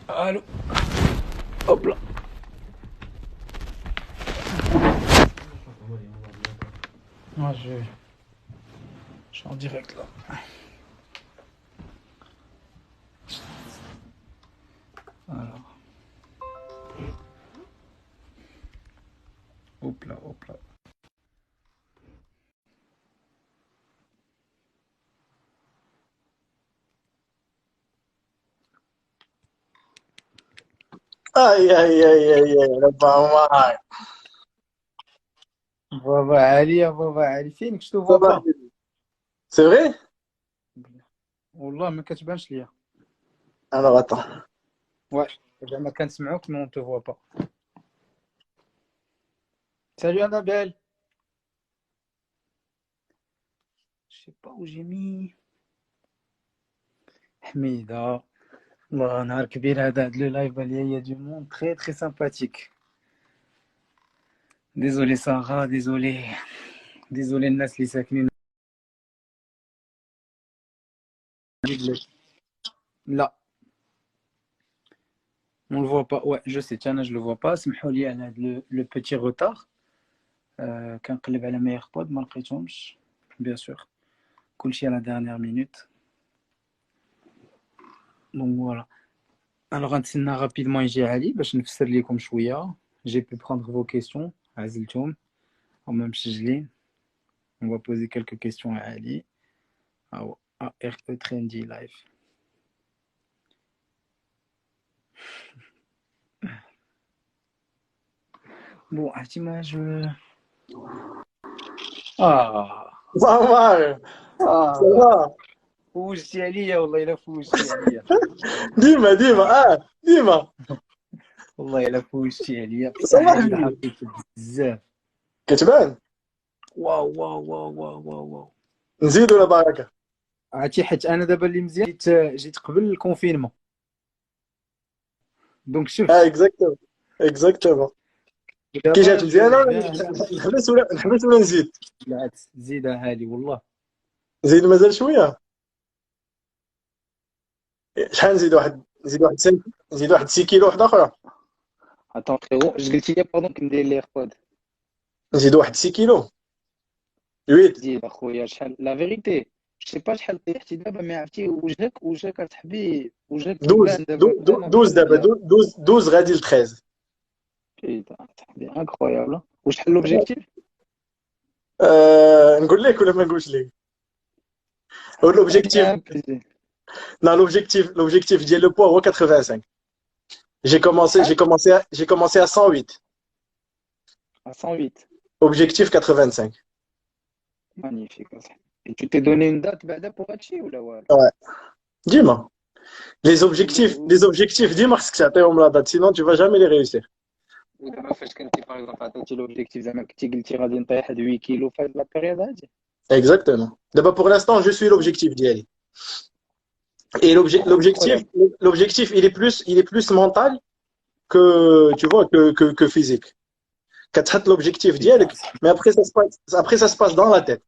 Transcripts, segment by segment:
Allô. Hop là. Moi, je suis en direct là. Alors, hop là, hop là. Aïe, aïe, aïe, aïe, aïe, pas mal. Baba Ali, Baba Ali, فينك je te Ça vois va. pas. C'est vrai? والله ما كتبانش ليا. Alors attends. Ouais, زعما كنسمعوك mais on te voit pas. Salut Annabelle. Je sais pas où j'ai mis. حميدة. الله نهار كبير هذا le live il y a du monde très très sympathique. Désolé Sarah, désolé. Désolé الناس اللي ساكنين. لا. On le voit pas. Ouais, je sais, tiens, je le vois pas. سمحوا لي على le petit retard. كنقلب على mes AirPods ما لقيتهمش. Bien sûr. كلشي à la dernière minute. Donc voilà. Alors غنتسنى rapidement يجي علي باش نفسر لكم شوية. J'ai pu prendre vos questions. عزلتهم. هم مسجلين. On va poser quelques questions à Ali. RE Trendy Live. Bon, Atima, je... Ah. Pas mal. Ça Ah. va. فوشتي عليا والله الا فوشتي عليا. Dis-moi, dis-moi. والله الا فوشتي عليا Ça بصح va, هادي حبيبي. لحقت بزاف. كتبان. واو واو واو واو واو واو. نزيد ولا بركة؟ عرفتي حيت انا دابا اللي مزيان جيت قبل الكونفينمون دونك اه، شفت. اكزاكتومون. كي دابا جات مزيانة مزيان. نحبس ولا نزيد؟ بالعكس زيدها هادي والله. نزيد مازال شوية. شحال نزيد واحد نزيد واحد 6 كيلو واحدة أخرى. اتون فريرو اش قلتي لي باردون كندير لي ايربود. نزيد واحد 6 كيلو 8. زيد اخويا شحال لا فيريتي. سي با شحال طيحتي دابا مي عرفتي وجهك كتحبي وجهك 12 كيبان دابا فريمون 12 بزاف دابا مزيان. 12 غادي ل 13. بيتا تحبي انكرويابل. وشحال لوبجيكتيف؟ نقول لك ولا ما نقولش لك؟ هو l'objectif. ان بليزير. Non, l'objectif ديال le poids هو 85. شحال؟ J'ai commencé à 108. 108. Objectif 85. مانيفيك اصاحبي. Tu t'es donné une date بعدا pour هادشي ولا والو؟ Ouais. Dis-moi. Les objectifs, dis-moi ce que ça t'aime la date, sinon tu vas jamais les réussir. ودابا فاش كنتي باغ اكزومبل عطيتي لوبجيكتيف زعما كنتي قلتي غادي نطيح هاد 8 كيلو في هاد لا بيريود هادي. Exactement. D'abord, pour l'instant, je suis l'objectif d'y aller. Et l'objectif, انكرويابل. l'objectif, il est plus mental que physique. كتحط l'objectif بيتا ديالك, mais après ça se passe dans la tête.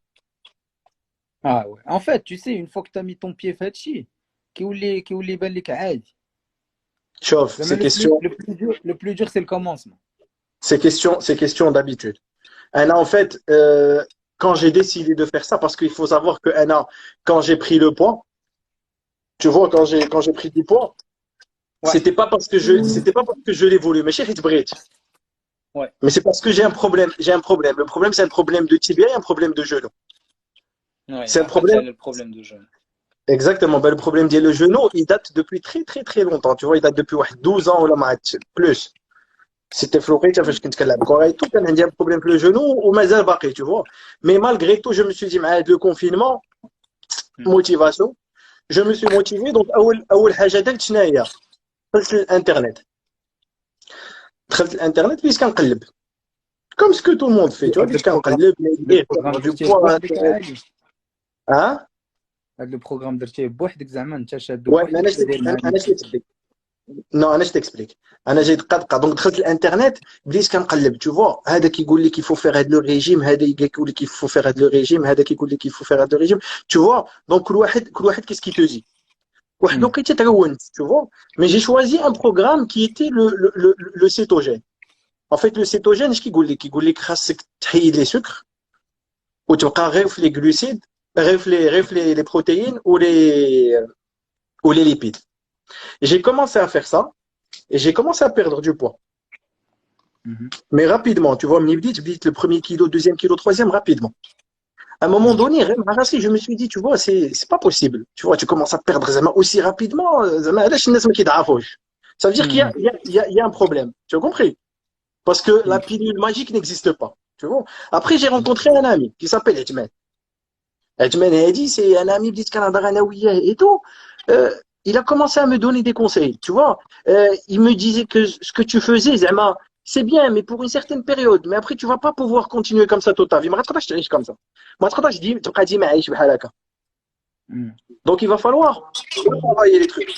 اه ouais. En fait, tu sais, une fois que t'as mis ton pied في هادشي كيولي يبان لك عادي. Chauffe, زعما le plus dur c'est le commencement. c'est question d'habitude. Anna, en fait, quand j'ai décidé de faire ça, parce qu'il faut savoir que Anna, quand j'ai pris le poids, tu vois, quand j'ai pris du poids, Ouais, c'était pas parce que je l'ai voulu, mais chérie, ouais. mais c'est parce que j'ai un problème. J'ai un problème. Le problème, c'est un problème de tibia et un problème de genou. Ouais, C'est un en fait, c'est problème. le problème de jeûne. Exactement. Ben, le problème le genou, il date depuis très, très, très longtemps. Tu vois, il date depuis 12 ans ou plus. C'était floré, tu as fait et tout. Quand il y a un problème le genou, ou mazal baqi, tu vois. Mais malgré tout, je me suis dit, mais avec le confinement, motivation. Je me suis motivé. Donc, أول حاجة درت شنو هي؟ دخلت الانترنت. دخلت الانترنت بديت كنقلب. Comme ce que tout le monde fait, tu vois, هاد بديت البروغرام كنقلب le ليه programme du درتيه poids. بوحدك عادي. Hein? هاد البروغرام درتيه بوحدك زعما انت شادو Ouais, mais بوحدك ولا داير مع انا نفسك؟ t'explique. Non, انا t'explique. انا جاي دقه دونك دخلت الانترنت بديت كنقلب tu vois هذا كيقول لك كيفو فير هذا لو ريجيم هذا يقول لك كيفو فير هذا لو ريجيم هذا كيقول لك كيفو فير هذا لو ريجيم tu vois donc كل واحد كيس كي تو دي واحد الوقيته تغونت tu vois. Mais j'ai choisi un programme qui était le cétogène. En fait, le cétogène, اش كيقول لك خاصك تحيد les sucres وتبقى غير في les glucides, غير في les protéines ou les lipides. Et j'ai commencé à faire ça et j'ai commencé à perdre du poids. Mhm. Mais rapidement, tu vois, بديت le premier kilo, deuxième kilo, troisième, rapidement. À un moment donné, je me suis dit, tu vois, c'est pas possible. Tu vois, tu commences à perdre Zama aussi rapidement. Zama, علاش الناس ما كيضعفوش. Ça veut dire qu'il y a, Mhm. il y a un problème. Tu as compris? Parce que la Mhm. pilule magique n'existe pas. Tu vois? Après, j'ai rencontré un ami qui s'appelle Edmen. Edmen Hadi, c'est un ami de Canada et tout. Il a commencé à me donner des conseils. Tu vois? Il me disait que ce que tu faisais, Zama, c'est bien, mais pour une certaine période. Mais après, tu vas pas pouvoir continuer comme ça toute ta vie. ما غتقدرش تعيش comme ça. ما تقدرش تبقى ديما عايش بحال هكا. Mhm. Donc, il va falloir travailler les trucs.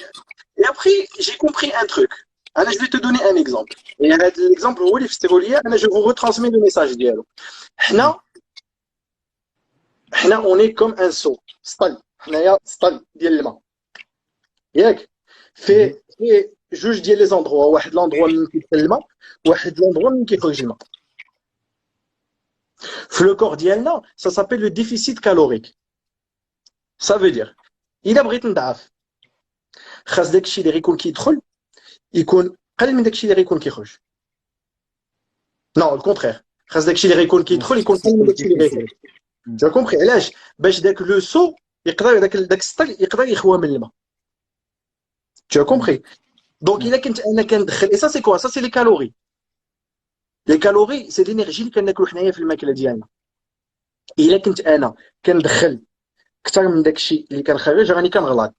Et après, j'ai compris un truc. Alors, je vais te donner un exemple. Et l'exemple, je vous retransmets le message d'Yalo. Mhm. On est comme un seau. Stal. Stal ديال الماء. ياك Mhm. في جوج ديال لي زوندروا واحد l'endroit منين كيدخل الماء واحد l'endroit منين كيخرج الماء في le corps ديالنا ça s'appelle le déficit calorique. Ça veut dire الا بغيت نضعف خاص داكشي اللي غيكون كيدخل يكون قل من داكشي اللي غيكون كيخرج. Non, le contraire. خاص داكشي اللي غيكون Ouais, كيدخل يكون قل c'est من le داكشي اللي déficit. غيخرج. Mhm. Tu as compris علاش باش داك لو سو يقدر داك السطل يقدر يخوى من الماء. Tu as Mhm. compris. Donc Ouais. الا كنت انا كندخل et ça c'est quoi ça c'est les calories. Les calories c'est l'énergie اللي كناكلو حنايا في الماكله ديالنا. الا كنت انا كندخل اكثر من داكشي اللي كنخرج راني كنغلط.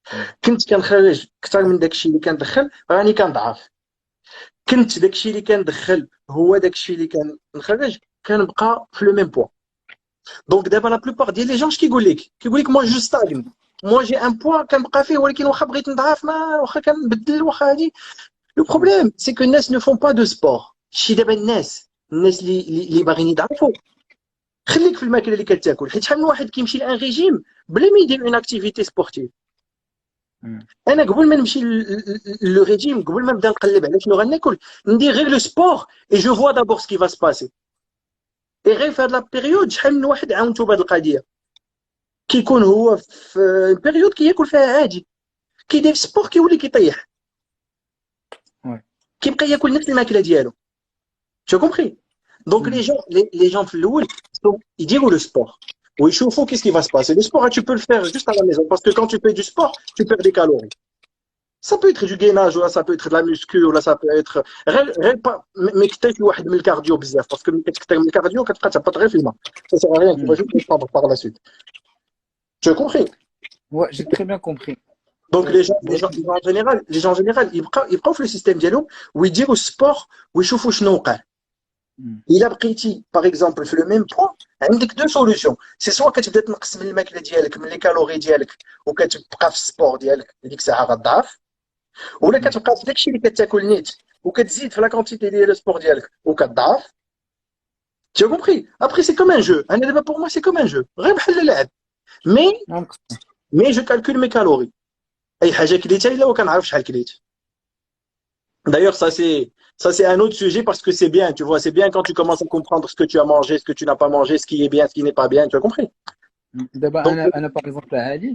Mhm. كنت كنخرج اكثر من داكشي اللي كندخل راني كنضعف. كنت داكشي اللي كندخل هو داكشي اللي كنخرج كنبقى في لو ميم بوا. دونك دابا لا بلوبار ديال لي جون اش كيقول لك موا جو ستاغن موا جي ان بوا كنبقى فيه ولكن واخا بغيت نضعف ما واخا كنبدل واخا هادي. لو Mhm. بروبليم سي كو الناس نو فون با دو سبور. شي دابا الناس اللي باغيين يضعفوا خليك في الماكله اللي كتاكل حيت شحال من واحد كيمشي لان ريجيم بلا ما يدير اون اكتيفيتي سبورتيف. Mhm. انا قبل ما نمشي لو ريجيم قبل ما نبدا نقلب على شنو غناكل ندير غير لو سبور اي جو فوا دابور سكي فا سباسي. اي غير في هاد لا بيريود شحال من واحد عاونتو بهاد القضيه كيكون هو في بيريود كياكل فيها عادي كيدير سبور كيولي كيطيح Ouais. كيبقى ياكل نفس الماكله ديالو. Tu as compris? Donc Mhm. les gens في الاول ils diront le sport ويشوفوا qu'est-ce qui va se passer. Le sport tu peux le faire juste à la maison parce que quand tu fais du sport tu perds des calories. Ça peut être du gainage ou là, ça peut être de la muscu ou là ça peut être غير pas mais كتر واحد من الكارديو بزاف parce que ملي كتكثر من الكارديو كتبقى تهبط غير في الماء. Ça sert à rien, tu vas Mhm. juste descendre par la suite. Tu as compris? Ouais, j'ai très bien compris. Donc Vraiment. les gens en général يبقاو في le système ديالهم ويديروا السبور ويشوفوا شنو وقع. Mhm. الا بقيتي باغ اكزومبل في لو ميم بوان عندك دو سوليوشن سي سوا كتبدا تنقص من الماكله ديالك من لي كالوري ديالك وكتبقى في السبور ديالك ديك الساعه غتضعف ولا Mhm. كتبقى في داكشي اللي كتاكل نيت وكتزيد في لا كونتيتي ديال السبور ديالك وكتضعف. Tu as compris? Après, c'est comme un jeu. Pour moi, c'est comme un jeu. غير بحال اللعب. Mais, Donc, mais je calcule mes calories. أي حاجة كليتها إلا وكنعرف شحال كليت. D'ailleurs, ça c'est un autre sujet parce que c'est bien, tu vois, c'est bien quand tu commences à comprendre ce que tu as mangé, ce que tu n'as pas mangé, ce qui est bien, ce qui n'est pas bien, tu as compris? d'abord, Donc, par exemple, à Ali,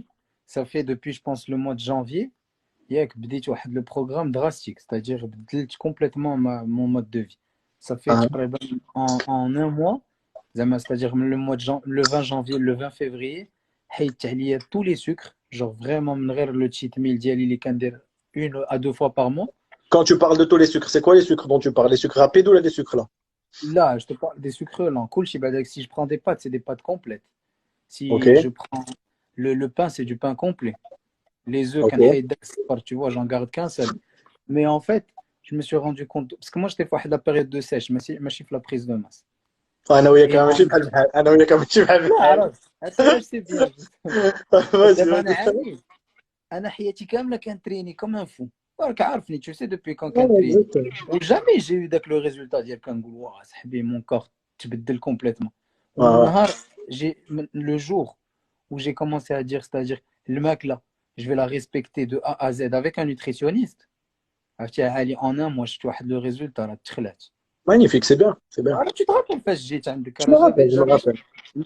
ça fait depuis, je pense, le mois de janvier, ياك بديت واحد le programme drastique, c'est-à-dire بدلت complètement mon mode de vie. Ça fait hein, تقريبا en un mois, زعما c'est-à-dire le mois de le 20 janvier, le 20 février, حيدت عليا tous les sucres, genre vraiment من غير le cheat meal ديالي اللي كندير une à deux fois par mois. quand tu parles de tous les sucres, c'est quoi les sucres dont tu parles? Les sucres rapides ou les sucres là? Là, je te parle des sucres lents. Cool, si je prends des pâtes, c'est des pâtes complètes. Ok, Si je prends le pain, c'est du pain complet. Les œufs, ok. tu vois, j'en garde qu'un seul. Mais en fait, je me suis rendu compte, parce que moi, j'étais fait la période de sèche, ma chiffre la prise de masse. أنا وياك Et ماشي بحال بحال أنا وياك ماشي بحال لا بحال. عرفت هسه c'est bien justement. Vas-y, دابا انا vas-y. عانيت انا حياتي كامله كنتريني كوم ان فو راك عارفني tu sais depuis quand Ouais, كنتريني exactement. وجامي j'ai eu داك لو ريزولتا ديال كنقول واه صاحبي mon corps تبدل complètement Ouais, ومن ouais. نهار le jour où j'ai commencé à dire c'est-à-dire الماكله je vais la respecter de A à Z avec un nutritionniste. عرفتي علي en un mois شفت واحد le résultat راه تخلعت. Magnifique, c'est bien, c'est bien. Alors tu te rappelles فاش جيت عندك Je me راه rappelle, je me rappelle.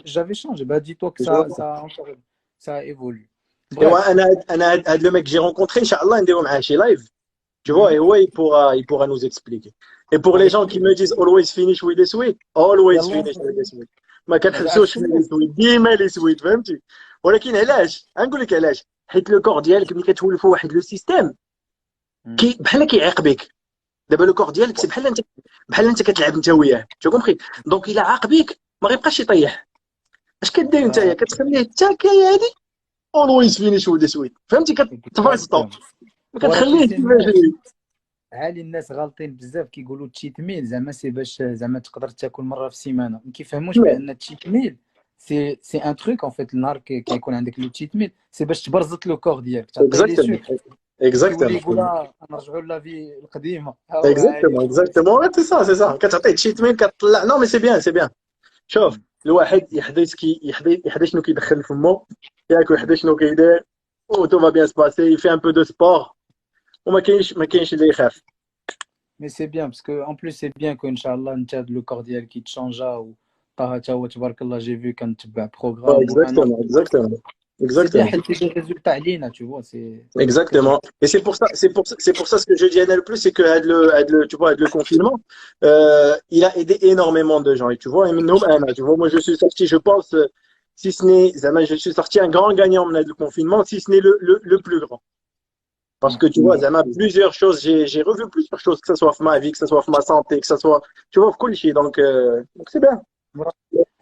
j'avais changé. Bah dis-toi que Je me rappelle. ça évolue. Et ouais, Bref. le mec que j'ai rencontré, Inch'Allah, نديرو معاه شي live. Tu vois, Mhm. et ouais, il pourra nous expliquer. Et pour les Avec gens qui me disent always finish with the sweet, always يلا finish with the sweet. ما كنحبسوش عرفت في لي الناس. سويت، ديما لي سويت، فهمتي؟ ولكن علاش؟ غنقول لك علاش. حيت لو كور ديالك ملي كتولفوا واحد لو سيستيم Mhm. بحال كيعيق بك. دابا لو كور ديالك سي بحال انت كتلعب انت وياه، تو كومبري. دونك الا عاق بك ما غيبقاش يطيح. اش كدير نتايا؟ آه، كتخليه التاكايه هادي always finish with the sweet، فهمتي؟ كتفرسطو، exactement. ما وراه tu كتخليهش sais كيفاش الناس هي. عالي الناس غالطين بزاف كيقولوا تشيت ميل زعما سي باش زعما تقدر تاكل مره في السيمانه ما كيفهموش بان التشيت ميل سي ان تروك ان فيت النهار كيكون عندك لو تشيت ميل سي باش تبرزط لو كور ديالك تعطيه لي Exactement. سوكر وكيولي Exactement. يقول نرجعوا لافي القديمه ها هو عالي. Exactement, exactement. Ouais, c'est ça. كتعطيه تشيت ميل كتطلع. Non, mais c'est bien, c'est bien. شوف، الواحد يحدى شنو كيدخل فمو، ياك ويحدى شنو كيدير، و tout va bien se passer. Il fait un peu de sport وما كاينش اللي يخاف. Mais c'est bien parce que en plus c'est bien qu'Inch'Allah انت هاد لو كور ديالك كيتشانجا وطه حتى هو تبارك الله جي فيو كنتبع Ouais, بروغرام وانا exactement, exactement. سي بيان Exactement. حيت كاين دي ريزولتا علينا tu vois c'est كتبان. Exactement. Et c'est pour ça ce que je dis à le plus, c'est que tu vois, le confinement, il a aidé énormément de gens. Et tu vois, et nous, tu vois, moi je suis sorti, je pense, si ce n'est, Zama, je suis sorti un grand gagnant du confinement, si ce n'est le plus grand. Parce que tu vois, Zama, plusieurs choses, j'ai revu plusieurs choses, que ce soit ma vie, que ce soit ma santé, que ce soit, tu vois, cool, donc c'est bien.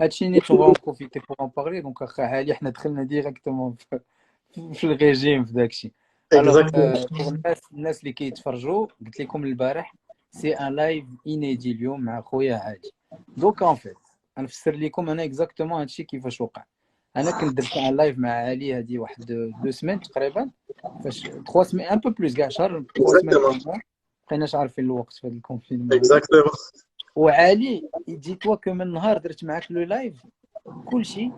هادشي نيت اون بروفيتي بور ان بارلي دونك اخا علي حنا دخلنا ديريكتومون في الريجيم في داكشي. الوغ Exactement. بور الناس اللي كيتفرجوا قلت لكم البارح سي ان لايف انيدي اليوم مع خويا عادي. دوك ان فيت غنفسر لكم انا اكزاكتومون هادشي كيفاش وقع. انا كنت درت ان لايف مع علي هادي واحد دو سيمين تقريبا فاش 3 سيمين ان بو بلوس كاع شهر 3 سيمين Exactement. او موا بقيناش عارفين الوقت في هاد الكونفينمون هذا. Exactement. وعلي يجي توا كو من نهار درت معاك لو لايف كلشي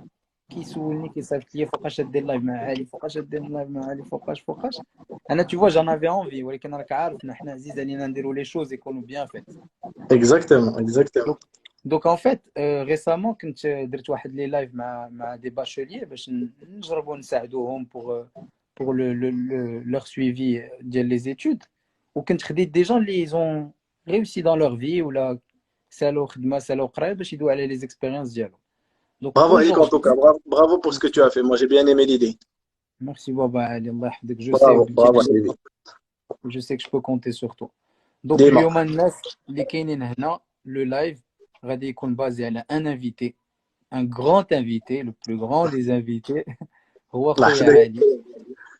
كيسولني كيصيفط لي فوقاش دير لايف مع علي فوقاش دير لايف مع علي فوقاش انا تو جان افي انفي ولكن راك عارف حنا عزيز علينا نديرو لي شوز يكونوا بيان فيت. Exactement. Exactement. دوك ان فيت ريسامون كنت درت واحد لي لايف مع دي باشوليي باش نجربوا نساعدوهم بور لور سويفي ديال لي زيتود وكنت خديت دي جون اللي زون réussi dans leur vie ولا سالوا خدمه سالوا قرايه باش يدوي على لي زيكسبيريونس ديالهم. دونك Bravo, اون Eric, جور en tout cas. Bravo, bravo pour ce que tu as fait. Moi, j'ai bien aimé l'idée. ميرسي بابا علي الله يحفظك جو سي Bravo, قلتي bravo, لي Eric. جو سي كو جو كونتي سور تو. دونك Dis-moi. اليوم الناس اللي كاينين هنا لو لايف غادي يكون بازي على ان انفيتي ان غراند انفيتي لو بلو غراند دي انفيتي هو الله خويا يحفظك. علي.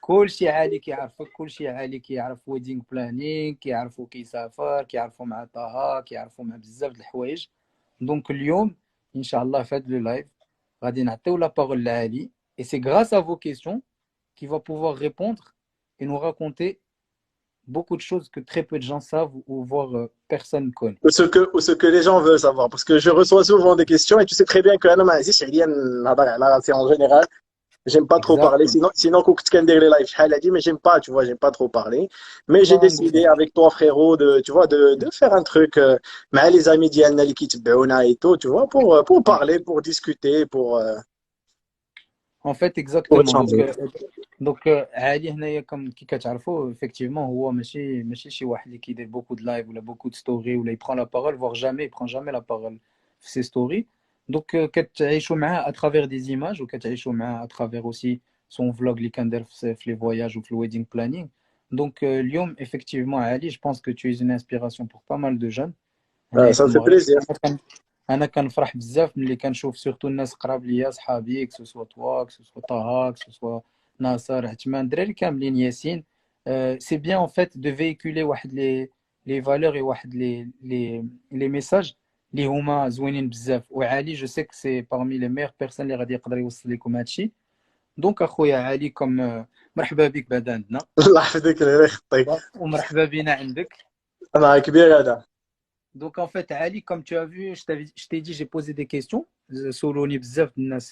كلشي عالي كيعرفك كلشي عالي كيعرف ويدينغ بلانينغ كيعرفو كيسافر كيعرفو مع طه كيعرفو مع بزاف د الحوايج. دونك اليوم ان شاء الله في هذا لو لايف غادي نعطيو لا بارول لعلي et c'est grâce à vos questions qu'il va pouvoir répondre et nous raconter beaucoup de choses que très peu de gens savent ou voire personne connaît. Ou ce que les gens veulent savoir. Parce que je reçois souvent des questions et tu sais très bien que Anna Mazi, c'est en général. J'aime pas trop parler. Exactement. Sinon, quand tu les lives, elle a dit, mais j'aime pas, tu vois, j'aime pas trop parler. Mais j'ai Bah, décidé avec toi, frérot, tu vois, de faire un truc, mais les amis d'Yanna qui te et tout, tu vois, pour parler, pour discuter, en fait pour exactement échanger. دونك عادي هنايا كي كتعرفوا effectivement هو ماشي شي واحد اللي كيدير beaucoup de live ولا beaucoup de story ولا يبرون لا parole voire jamais il prend jamais la parole في ses stories. دونك كتعيشوا معاه à travers des images وكتعيشوا معاه à travers aussi son vlog اللي كندير في les voyages وفي le wedding planning. Donc اليوم effectivement علي je pense que tu es une inspiration pour pas mal de jeunes هنايا Ça في me fait المغرب. plaisir. انا كنفرح بزاف ملي كنشوف سورتو الناس قراب ليا صحابي كو سوا توا كو سوا طه كو سوا ناصر عثمان الدراري كاملين ياسين. سي بيان ان فيت دو فيكولي واحد لي فالور اي واحد لي ميساج اللي هما زوينين بزاف وعلي جو سي كو سي بارمي لي ميغ بيرسون اللي غادي يقدر يوصل لكم هادشي. دونك اخويا علي كم مرحبا بك بعد عندنا الله يحفظك الله يخطيك. ومرحبا بنا عندك. انا كبير هذا. Donc en fait, Ali, comme tu as vu, je t'ai dit, j'ai posé des questions. Soloni bzaf de nas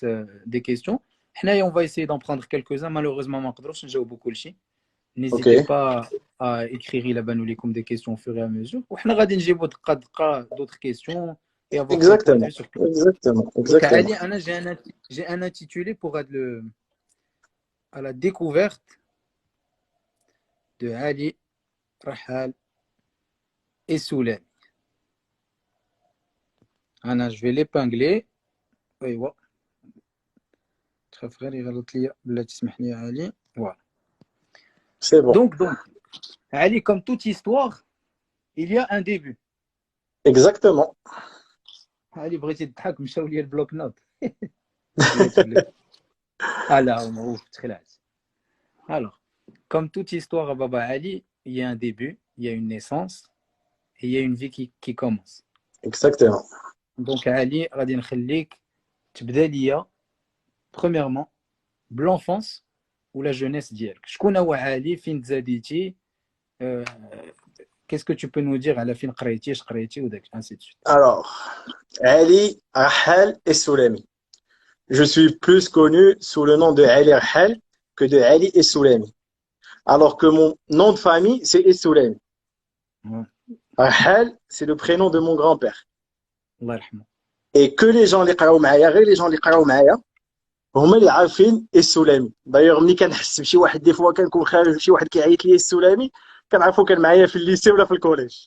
des questions. حنايا on va essayer d'en prendre quelques-uns. Malheureusement, ما نقدروش نجاوبوا كلشي. Ok, N'hésitez pas à écrire إلا بانوا لكم des questions au fur et à mesure. وحنا غادي نجيبوا دقة دقة d'autres questions et avoir ton point de exactement, vue sur tout. exactement, Donc exactement. Ali, Anna, j'ai un intitulé pour être à la découverte de Ali, Rahal et Souley. Anna, je vais l'épingler. ايوا تخاف غير يغلط لي بلا تسمح لي علي. Voilà. C'est bon, Donc, Ali, comme toute histoire, il y a un début. exactement. Ali, بغيتي تضحك مشاو لي البلوك نوت. بلاتي. Ah là, ouf, très là. Alors, comme toute histoire à Baba Ali, il y a un début, il y a une naissance et il y a une vie qui commence. Exactement. Donc Ali, غادي نخليك تبدا ليا premièrement بلونفونس ولا jeunesse ديالك. شكون هو علي؟ فين تزاديتي؟ qu'est-ce que tu peux nous dire على فين قريتي؟ اش قريتي وداك ainsi de suite. Alors, Ali, Rahal et Soulemi. Je suis plus connu sous le nom de Ali Rahal que de Ali et Soulemi. Alors que mon nom de famille, c'est Soulemi. Ouais. Rahal, c'est le prénom de mon grand-père. الله يرحمه. Et que les gens les قراو معايا, غير les gens اللي قراو معايا هما اللي عارفين السلامي. دايوغ ملي كنحس بشي واحد دي فوا كنكون خارج شي واحد كيعيط لي السلامي كنعرفو كان معايا في الليسي ولا في الكوليج.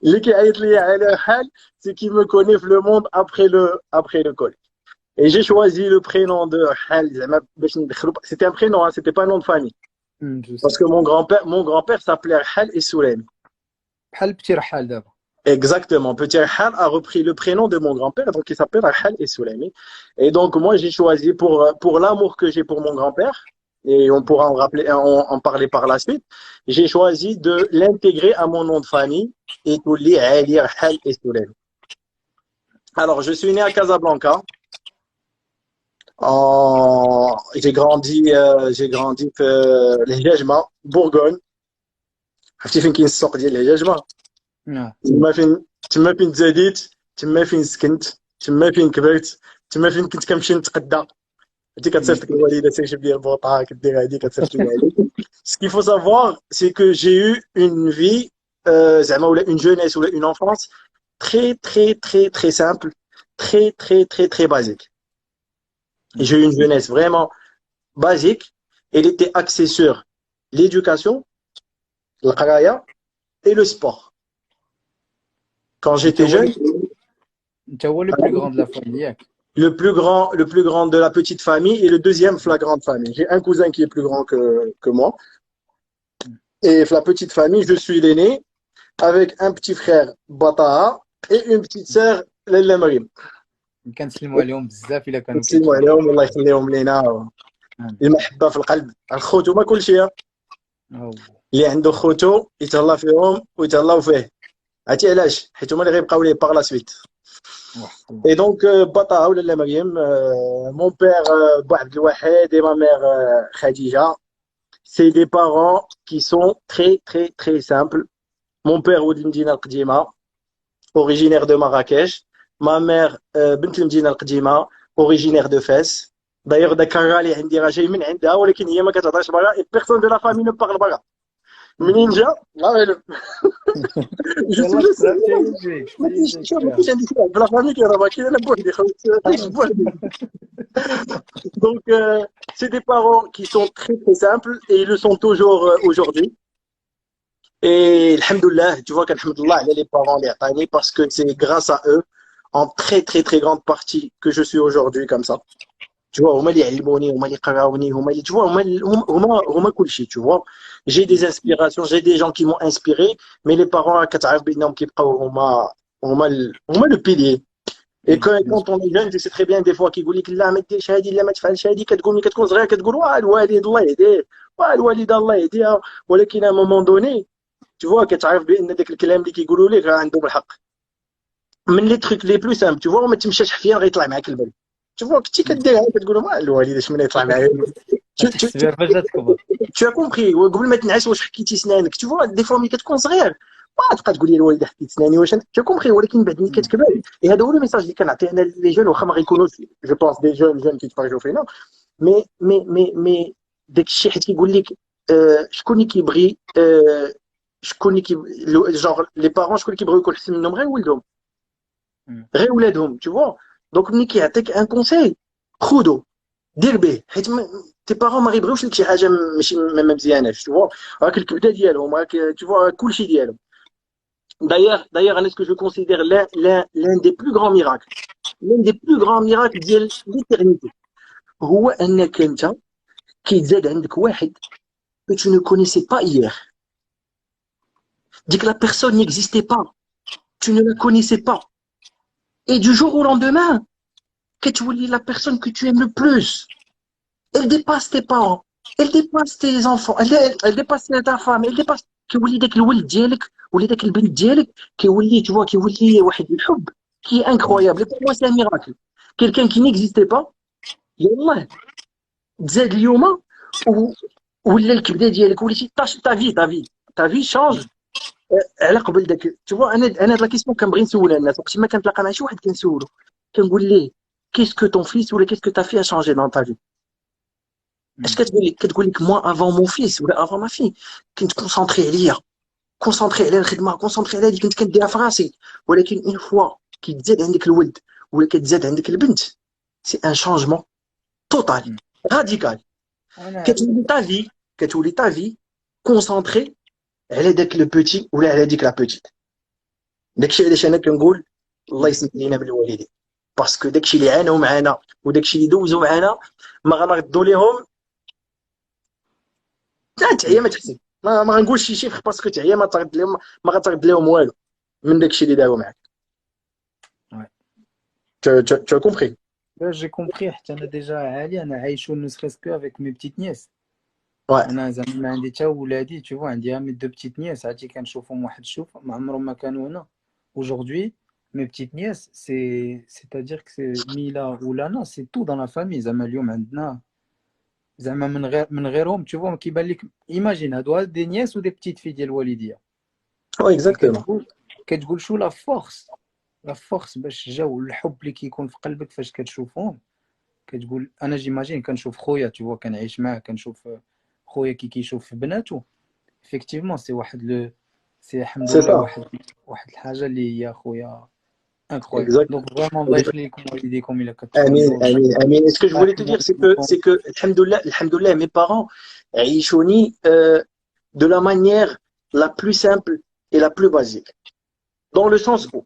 اللي كيعيط لي على حال c'est qui me connaît le monde après le collège. Et j'ai choisi le prénom de Hal زعما باش ندخلو. C'était un prénom, hein, c'était pas un nom de famille. Parce que mon grand-père s'appelait Hal et Soulemi. بحال بتي رحال دابا. Exactement. Petit Rahal a repris le prénom de mon grand-père, donc il s'appelle Rahal et Soulemi. Et donc moi j'ai choisi pour l'amour que j'ai pour mon grand-père, et on pourra en parler par la suite, j'ai choisi de l'intégrer à mon nom de famille, et Touli Ali Rahal et Soulemi. Alors je suis né à Casablanca. J'ai grandi les Jejma, Bourgogne. عرفتي فين كاين السوق ديال الجاجمه؟ تما فين تزاديت، تما فين سكنت، تما فين كبرت، تما فين كنت كنمشي نتقدى. هادي كتصيفط لك الوالده تكتب لي البوطه كدير هادي كتصيفط لي هادي. Ce qu'il faut savoir c'est que j'ai eu une vie زعما ولا une jeunesse ولا une enfance très très très très simple, très très très très basique. J'ai eu une jeunesse vraiment basique, elle était axée sur l'éducation, le qraya et le sport. Quand j'étais jeune, tu vois le plus grand de la famille. Le plus grand de la petite famille et le deuxième de la grande famille. J'ai un cousin qui est plus grand que moi. Et la petite famille, je suis l'aîné avec un petit frère Bataha et une petite sœur Lella Marim. كنسلموا عليهم بزاف الا كانوا نسلموا عليهم الله يخليهم لينا. المحبه في القلب. الخوت هما كل شيء. اللي عنده خوتو يتهلا فيهم ويتهلاو فيه. عرفتي علاش؟ حيت هما اللي غيبقاو ليه باغ لا سويت. Et donc Bataha ou Lalla Mariam, mon père Bouabd Louahed et ma mère Khadija, c'est des parents qui sont très très très simples. Mon père Oudindina Al-Qdima, originaire de Marrakech, ma mère Bint Mdina Al-Qdima, originaire de Fès. D'ailleurs Dakar اللي عندي راه جاي من عندها ولكن هي ما كتهضرش برا et personne de la famille ne parle برا. منين جا؟ الله اعلم. Je suis le seul. Donc, c'est des parents qui sont très très simples et ils le sont toujours aujourd'hui. Et alhamdoulilah, tu vois qu'alhamdoulilah, les parents les atteignent parce que c'est grâce à eux, en très très très grande partie, que je suis aujourd'hui comme ça. Tu vois, huma li alimouni, huma li qaraouni, huma li, tu vois, huma kulchi, tu vois. J'ai des inspirations, j'ai des gens qui m'ont inspiré, mais les parents, كتعرف بأنهم كيبقاو هما le pilier. Et quand on est jeune, tu sais très bien des fois كيقول لك لا ما ديرش هادي لا ما تفعلش هادي كتقول كتكون صغير كتقول واه الوالد الله يهديه واه الوالده الله يهديها ولكن à un moment donné tu vois كتعرف بأن داك الكلام اللي كيقولوا لك راه عندهم الحق. من لي تروك لي بلو سامبل tu vois ما تمشاش حفيان غيطلع معاك البال. Tu vois كنتي كديرها كتقول واه الوالد اش من يطلع معايا. Tu as compris قبل ما تنعس واش حكيتي سنانك tu vois des fois ملي كتكون صغير ما تبقى تقول لي الوالده حكيت سناني واش تو كومبري، ولكن بعد ملي كتكبر هذا هو الميساج اللي كنعطيه انا لي جون، واخا ما غيكونوش جو بونس دي جون كيتفرجوا فينا، مي داك الشيء حيت كيقول لك شكون اللي كيبغي شكون اللي جونغ لي بارون شكون اللي كيبغيو يكون احسن منهم غير ولدهم غير ولادهم تو فوا. دونك ملي كيعطيك ان كونساي خذو دير به، حيت تي بارون ما غيبغيوش لك شي حاجه ماشي ما مزياناش تو فوا، راك الكبده ديالهم راك تو فوا كلشي ديالهم. D'ailleurs, est-ce que je considère l'un des plus grands miracles, l'un des plus grands miracles de l'éternité, هو أنك أنت كيتزاد عندك واحد que tu ne connaissais pas hier. Dis que la personne n'existait pas, tu ne la connaissais pas. Et du jour au lendemain, que tu voulais la personne que tu aimes le plus. Elle dépasse tes parents, elle dépasse tes enfants, elle dépasse ta femme, elle dépasse. كيولي داك الولد ديالك ولا داك البنت ديالك كيولي تشوا كيولي واحد الحب كي انكرويابل. بور موا سي ميراكل. كيلكان كي نيكزيستي با يلاه تزاد اليوم ولا الكبده ديالك وليتي تا في شونج على قبل داك تشوا. انا هاد لا كيسيون كنبغي نسولها الناس وقت ما كنتلاقى مع شي واحد كنسولو كنقول ليه كيسكو طون فيس ولا كيسكو تا في شونجي دون تا في. اش كتقول لك موا افون مون فيس ولا افون ما في كنت كونسونطري عليا، كونسونطري على الخدمه، كونسونطري على اللي كنت كنديرها في راسي. ولكن اون فوا كيتزاد عندك الولد ولا كتزاد عندك البنت سي ان شانجمون توتال راديكال. كتولي تا في كونسونطري على داك لو بوتي ولا على ديك لا بوتيت. داكشي علاش انا كنقول الله يسمح لينا بالوالدين، باسكو داكشي اللي عانوا معنا وداكشي اللي دوزوا معنا ما غنردوا ليهم تعيا ما تحسب. ما غنقولش شي شيفر باسكو تعيا ما ترد لهم، ما غترد لهم والو من داكشي اللي داروا معاك. Tu as compris. J'ai compris. حتى انا ديجا عالي انا عايشو نو سكو افيك مي بتيت نيس. انا زعما ما عندي حتى ولادي تو فوا، عندي مي دو بتيت نيس عادي كنشوفهم واحد الشوف ما عمرهم ما كانوا هنا. Aujourd'hui mes petites nièces c'est-à-dire que c'est Mila ou Lana c'est tout dans la famille. زعما اليوم عندنا زعما من غيرهم tu vois كيبان لك ايماجين هادو دي نيس و دي بتيت في ديال الوالديه. وي اكزاكتومون. كتقول شو لا فورس باش جاو الحب اللي كيكون في قلبك فاش كتشوفهم. كتقول انا جيماجين كنشوف خويا tu vois كنعيش معاه كنشوف خويا كيشوف بناتو effectivement سي واحد لو سي الحمد لله واحد الحاجه اللي هي خويا incroyable. Donc vraiment الله يخلي لكم والديكم الا امين امين امين. Ce que je voulais te dire c'est que alhamdoulilah mes parents عيشوني de la manière la plus simple et la plus basique, dans le sens où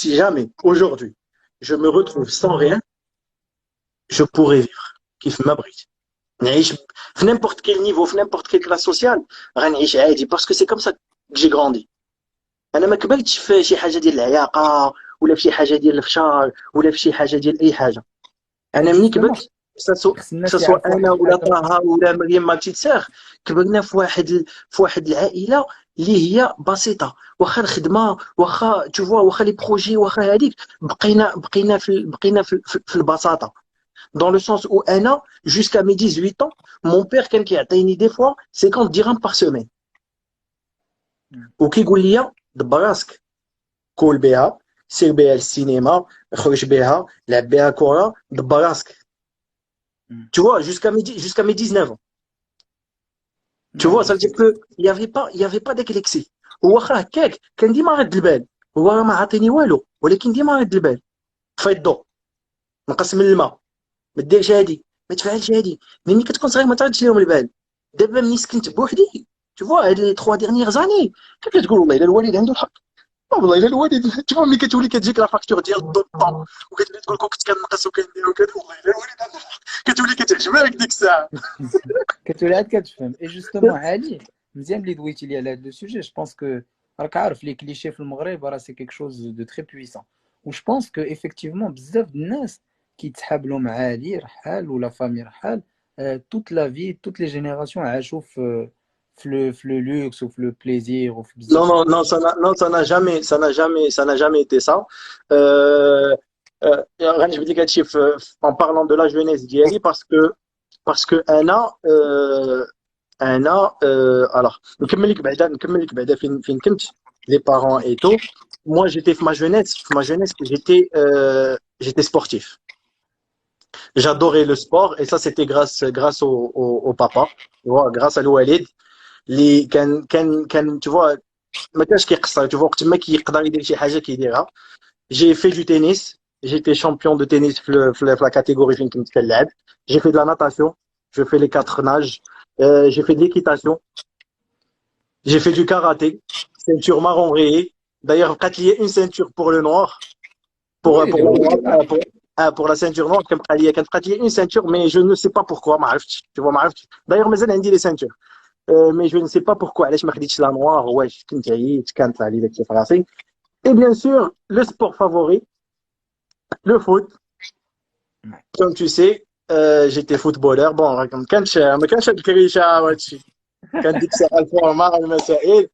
si jamais aujourd'hui je me retrouve sans rien, je pourrais vivre كيف ما بغيت نعيش في n'importe quel niveau, في n'importe quelle classe sociale غنعيش عادي parce que c'est comme ça que j'ai grandi. انا ما كبرتش في شي حاجه ديال العياقه ولا في شي حاجه ديال الفشار ولا في شي حاجه ديال اي حاجه. انا ملي كبرت سواء انا ولا طه ولا مريم ما بتيت ساغ كبرنا في واحد العائله اللي هي بسيطه، واخا الخدمه واخا تشوفوا واخا لي بروجي واخا هذيك بقينا في البساطه. Dans le sens où انا jusqu'à mes 18 ans mon père كان كيعطيني des fois 50 dirhams par semaine وكيقول لي دبر راسك كول بها سير بها للسينما خرج بها لعب بها كره دبر راسك. Tu vois jusqu'à mes 19 ans. Tu vois ça veut dire que il y avait pas d'éclexi. واخا هكاك كان ديما رد البال، هو ما عاطيني والو ولكن ديما رد البال. طفي الضوء نقص من الماء ما ديرش هادي ما تفعلش هادي. ملي كتكون صغير ما تردش لهم البال. دابا ملي سكنت بوحدي tu vois هاد لي 3 dernières années كتقول والله الا الوالد عنده الحق، والله الا الوالد tu vois ملي كتولي كتجيك لا فاكتور ديال الضو وكتولي تقول لك كنت كنقص وكندير وكذا والله الا الوالد عنده الحق كتولي كتعجبك ديك الساعه. كتولي عاد كتفهم. اي جوستومون علي مزيان اللي دويتي لي على هاد لو سوجي. جو بونس كو راك عارف لي كليشي في المغرب راه سي كيك شوز دو تري بويسون و جو بونس كو ايفيكتيفمون بزاف د الناس كيتحابلوا مع علي رحال ولا فامي رحال toute la vie toutes les générations عاشوا في le luxe ou le plaisir ou non ça n'a jamais été ça. غادي نجبد لك هادشي en parlant de la jeunesse ديالي parce que انا alors نكمل لك بعدا فين كنت. les parents et tout. Moi, j'étais ma jeunesse, j'étais sportif. J'adorais le sport et ça, c'était grâce au papa, tu vois, grâce à l'Oualid. Tu vois, ما كانش كيقصر tu vois وقت ما كيقدر يدير شي حاجه كيديرها. J'ai fait du tennis, j'étais champion de tennis في la catégorie فين كنت كنلعب. J'ai fait de la natation, je fais les 4 nages, j'ai fait de l'équitation, j'ai fait du karaté, ceinture marron rayée. D'ailleurs, بقات لي une ceinture pour le noir, pour ويلي la ويلي. noire, pour la ceinture noire كانت بقات لي une ceinture mais je ne sais pas pourquoi ما عرفتش tu vois ما عرفتش. D'ailleurs مازال عندي les ceintures. Mais je ne sais pas pourquoi علاش ما خديتش la noire واش كنت عييت كانت طلع لي داكشي في راسي. Et bien sûr, le sport favori, le foot. Comme tu sais, j'étais footballeur. Bon, ما كانش هاد الكريشة وهادشي. كان ديك الساعة الفورما المسائل.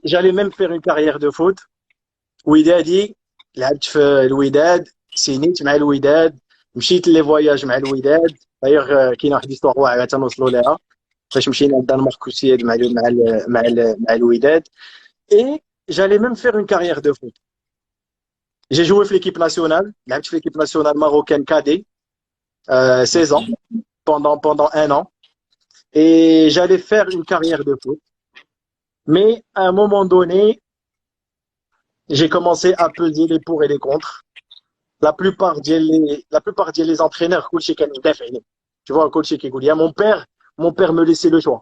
J'allais même faire une carrière de foot. ودادي لعبت في الوداد، سينيت مع الوداد، مشيت لي فواياج مع الوداد. دايوغ كاينه واحد ليستوار واعره تنوصلوا لها فاش مشينا للدنمارك وسياد مع الوداد. Et j'allais même faire une carrière de foot. J'ai joué في l'équipe nationale, لعبت في l'équipe nationale marocaine cadet, 16 ans, pendant un an. Et j'allais faire une carrière de foot. Mais à un moment donné, j'ai commencé à peser les pour et les contre. La plupart des entraîneurs, كلشي كان يدافع عليه. Tu vois, كلشي كيقول يا mon père me laissait le choix.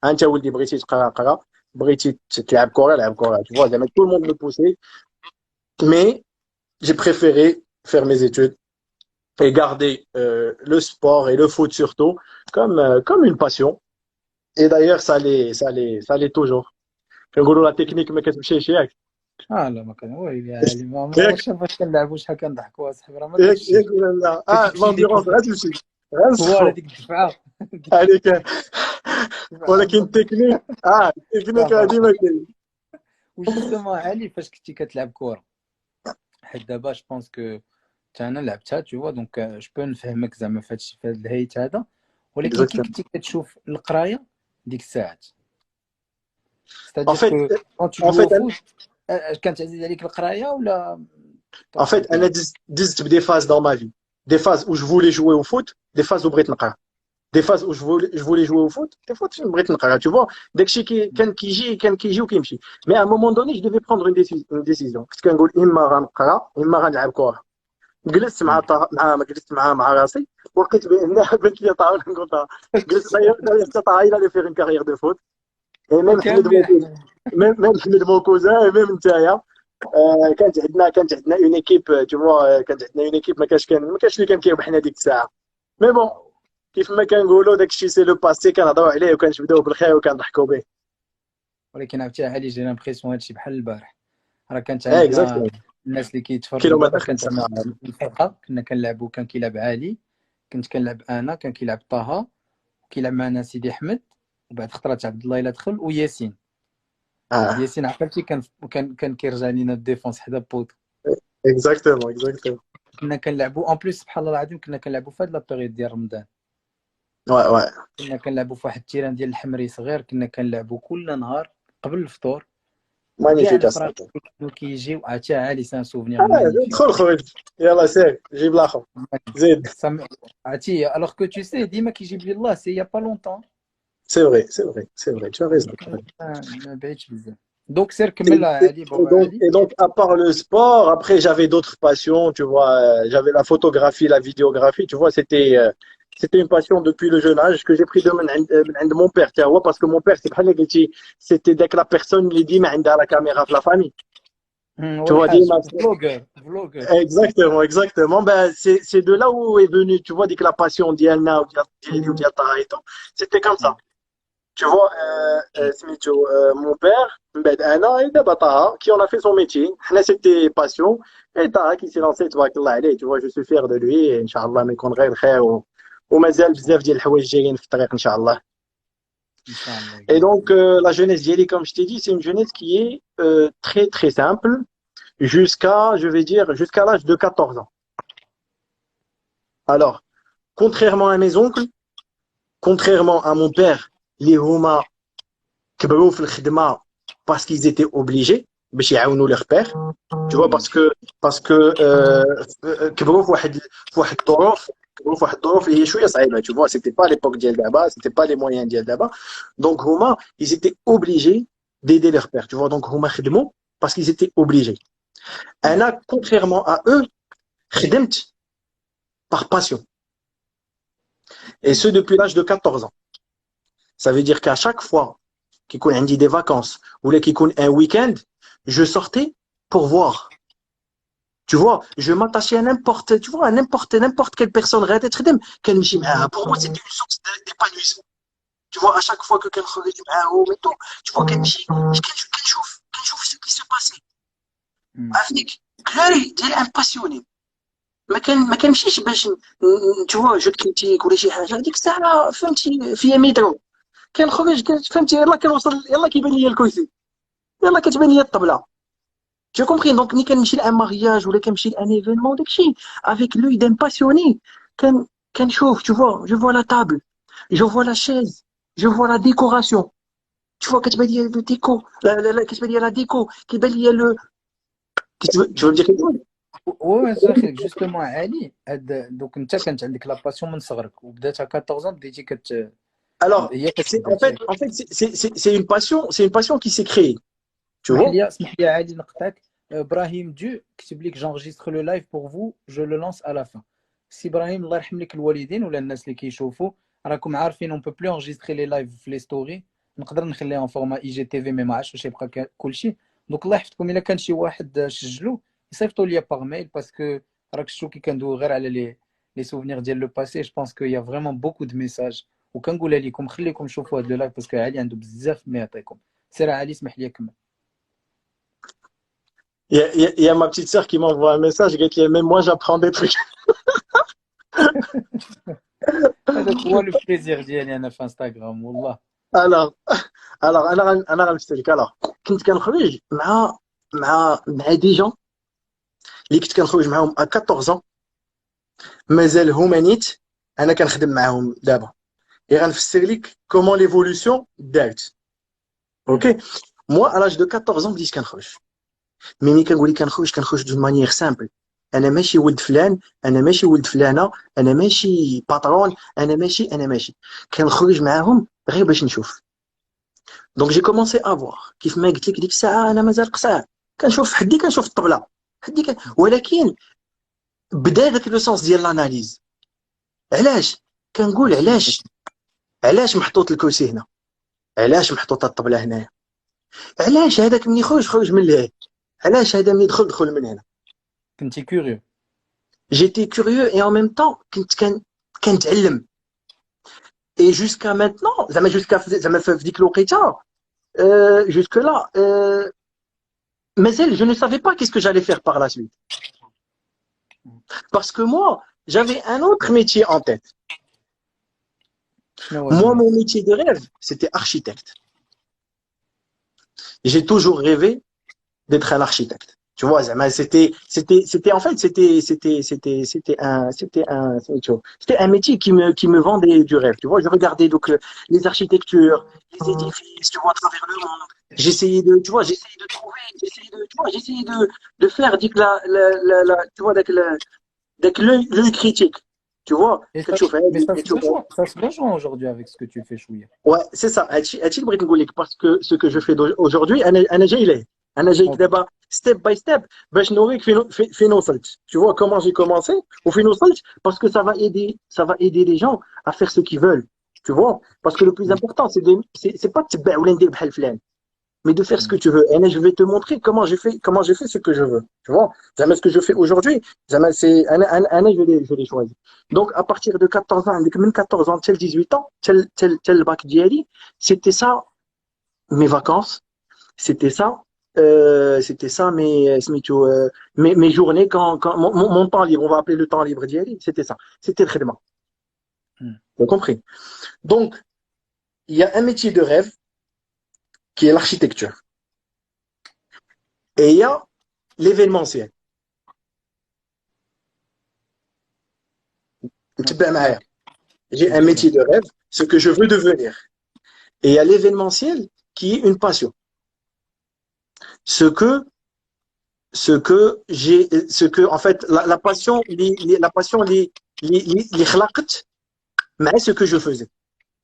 انت ولدي بغيتي تقرا قرا، بغيتي تلعب كره لعب كره. Tu vois, زعما tout le monde me poussait. Mais j'ai préféré faire mes études et garder le sport et le foot surtout comme une passion. Et d'ailleurs, ça l'est toujours. كنقولوا la technique ما كتمشيش ياك. لا ما كان ويلي علي، ما عمرك شاف فاش كنلعبوا شحال كنضحكوا اصاحبي، راه ما ياك كتمشيش. ولا لا. كتمشي ديك لونديرونس غتمشي فوالا غنسخو ديك الدفعه ديك هذيك. الدفعه ولكن ما التكنيك صافا. هذه ما كاين. وجوستومون علي فاش كنتي كتلعب كره، حيت دابا جو بونس كو حتى انا لعبتها تو فوا، دونك جو بو نفهمك زعما في هادشي، في هاد الهيت هذا. ولكن كي Exactement. كنتي كتشوف القرايه ديك الساعات، En ستادير fait, كو كون تو en جو fait, فوت، كانت عزيز عليك القرايه ولا en fait, طبقت elle a معاك؟ des phases dans ma vie. Des phases où je voulais jouer au foot, des phases où بغيت نقرا. Des phases où je voulais jouer au foot, des fois je بغيت نقرا. Tu vois, داكشي كان كيجي وكيمشي. Mais à un moment donné, je devais prendre une décision. كنت كنقول اما غنقرا اما غنلعب كره. جلست مع راسي ولقيت بان بنت لي طاوله نقول لها. قلت d'ailleurs طاها il allait faire une carrière de foot. Et même حمد وكاملين mon cousin, حنا. même حمد mon cousin et même نتايا. كانت عندنا اون ايكيب tu vois. كانت عندنا اون ايكيب ما كانش اللي كان كيربحنا ديك الساعه. مي بون كيف ما كنقولوا داك الشيء سي لو باسي كنهضروا عليه وكنبداو بالخير وكنضحكوا به. ولكن عرفتي علي جي لامبريسيون هادشي بحال البارح، راه كانت ايه عندنا اكزاكتلي. الناس اللي كيتفرجوا دابا. كيلومتر كانت 5 عندنا ساعات. الفرقه كنا كنلعبوا، كان كيلعب علي، كنت كنلعب انا، كان كيلعب طه، كيلعب معنا سيدي احمد، وبعد خطرات عبد الله الا دخل، وياسين. اه ياسين عقلتي كان كيرجع لينا الديفونس حدا بوط. اكزاكتومون. كنا كنلعبوا اون بليس سبحان الله العظيم، كنا كنلعبوا في هاد لا بيريود ديال رمضان. Ouais. كنا كنلعبوا في واحد التيران ديال الحمري صغير، كنا كنلعبوا كل نهار قبل الفطور. وكاع مانيفيك الفراق اصاحبي. اللي كانوا كيجيو عرفتي عالي، سان سوفنيغ مانيفيك. دخل خويا. يلا سير جيب الاخر. زيد. عرفتي الوغ كو تو سي ديما كيجيب لي الله سي يا با لونطون. C'est vrai, tu as raison. ما بعيدش بزاف. دونك سير Et, كمل et- علي et بابا donc, علي. et donc, à part le sport, après, j'avais d'autres passions, tu vois. J'avais la photographie, la vidéographie, tu vois. C'était une passion depuis le jeune âge que j'ai pris de mon père, tu vois, parce que mon père, c'était dès que la personne lui dit, mais la caméra de la famille. هو Tu vois, الحاج dis-moi, فلوغر. exactement. Ben, c'est de là où est venu, tu vois, dès que la passion d'Yalna ou d'Yatara et tout, c'était comme ça. Tu vois, Smithio, mon père, ben, Anna et Dabataha, qui en a fait son métier. Là, c'était passion. Et Taha qui s'est lancé, tu vois, tu vois, je suis fier de lui. Et Inch'Allah, mais qu'on rêve, frère, ومازال بزاف ديال الحوايج جايين في الطريق ان شاء الله. ان شاء الله Et يقدر. donc la jeunesse d'Yali, comme je t'ai dit, c'est une jeunesse qui est très très simple jusqu'à, je vais dire, jusqu'à l'âge de 14 ans. Alors, contrairement à mes oncles, contrairement à mon père, les huma كبروا في الخدمة parce qu'ils étaient obligés باش يعاونوا leur père. Tu vois, parce que كبروا في واحد الظروف كبروا في واحد الظروف اللي هي شويه صعيبه. Tu vois, c'était pas l'époque ديال دابا, c'était pas les moyens ديال دابا. Donc هما ils étaient obligés d'aider leur père. Tu vois, donc هما خدموا parce qu'ils étaient obligés. انا contrairement à eux خدمت par passion. Et ce depuis l'âge de 14 ans. Ça veut dire qu'à chaque fois qu'il y a des vacances ou qu'il y a un week-end, je sortais pour voir. Tu vois, je m'attachais à n'importe quelle personne. Pour moi, c'était une source d'épanouissement. Tu vois, à chaque fois que quelqu'un regarde, tu vois, quel chauffe ce qui s'est passé. Avec clair, t'es un passionné. ما كنمشيش باش tu جو كريتيك ولا شي حاجه هذيك الساعه فهمتي فيا ميترو كنخرج فهمتي يلا كنوصل يلا كيبان لي الكرسي يلا كتبان لي الطبله. Tu as compris? Donc ملي كنمشي لان مارياج ولا كنمشي لان ايفينمون داكشي avec l'œil d'un passionné كنشوف tu vois je vois la table, je vois la chaise, je vois la décoration, tu vois كتبان لي le déco لا كتبان لي la déco كيبان لي le tu veux me dire quelque chose. Ouais, صافي justement علي دوك انت كانت عندك لا باسيون من صغرك وبدات 14 بديتي Alors, هي en fait, c'est une passion qui s'est créée. Tu vois? اسمح لي علي نقطعك. ابراهيم دو كتب لك جونجستر لو لايف بور فو جو لو لونس على فان. سي ابراهيم الله يرحم لك الوالدين ولا الناس اللي كيشوفوا راكم عارفين اون بو بلو انجستري لي لايف في لي ستوري. نقدر نخليها فورما اي جي تي في مي ما عرفتش واش يبقى كلشي. دونك الله يحفظكم الا كان شي واحد سجلو يصيفطوا لي باغ ميل باسكو راك شفتوا كي كندوي غير على لي سوفونير ديال لو باسي. جو بونس كو يا فريمون بوكو دو ميساج وكنقولها لكم خليكم شوفوا هاد لو لايف باسكو علي عنده بزاف ما يعطيكم. سير علي اسمح لي كمل. Il y a ma petite sœur qui m'envoie un message, même moi j'apprends des trucs. هذاك هو لو بليزير ديالي انا في انستغرام والله. Alors, alors, غنمثلك. alors كنت كنخرج مع دي جون اللي كنت كنخرج معاهم à 14 ans مازال هما نيت انا كنخدم معاهم دابا. غنفسر لك comment l'évolution دارت. اوكي moi à l'âge de 14 ans بديت كنخرج. ملي كنقول لك كنخرج دون مانيير سامبل. انا ماشي ولد فلان، انا ماشي ولد فلانه، انا ماشي باترون، انا ماشي كنخرج معاهم غير باش نشوف. دونك جي كومونسي افوار كيف ما قلت لك ديك الساعه انا مازال قصير كنشوف حدي كنشوف الطبله حدي ولكن بدا داك لو سونس ديال لاناليز. علاش كنقول علاش محطوط الكرسي هنا، علاش محطوطه الطبله هنايا، علاش هذاك ملي خرج من لهيه، علاش هذا ملي دخل من هنا. كنتي كوريو. J'étais curieux et en même temps كنتعلم. Et jusqu'à maintenant, زعما في ديك الوقيته jusque là مازال je ne savais pas qu'est-ce que j'allais faire par la suite. Parce que moi, j'avais un autre métier en tête. Moi, mon métier de rêve, c'était architecte. J'ai toujours rêvé d'être un architecte. Tu vois, c'était en fait, c'était un métier qui me vendait du rêve. Tu vois, je regardais donc les architectures, les édifices, tu vois, à travers le monde. J'essayais de trouver, j'essayais de faire, tu vois, avec l'œil critique. Tu vois, mais ça se rejoint aujourd'hui avec ce que tu fais, Chouïa. Ouais, c'est ça. Parce que ce que je fais aujourd'hui, أنا جايك دابا step by step باش نوريك فين وصلت. Tu vois comment j'ai commencé وفين وصلت parce que ça va aider les gens à faire ce qu'ils veulent. Tu vois, parce que le plus important c'est pas de تبع ولا ندير بحال فلان, mais de faire ce que tu veux. Et je vais te montrer comment j'ai fait ce que je veux. Tu vois, jamais ce que je fais aujourd'hui, jamais c'est je l'ai choisi. Donc à partir de 14 ans, avec même 14 ans, tel 18 ans, tel bac d'IALI, c'était ça mes vacances, c'était ça mes journées quand mon temps libre, on va appeler le temps libre d'IALI, c'était ça, c'était le khidma. Vous compris? Donc il y a un métier de rêve qui est l'architecture. Et il y a l'événementiel. J'ai un métier de rêve, ce que je veux devenir. Et il y a l'événementiel qui est une passion. en fait, la passion, les خلقت مع ce que je faisais.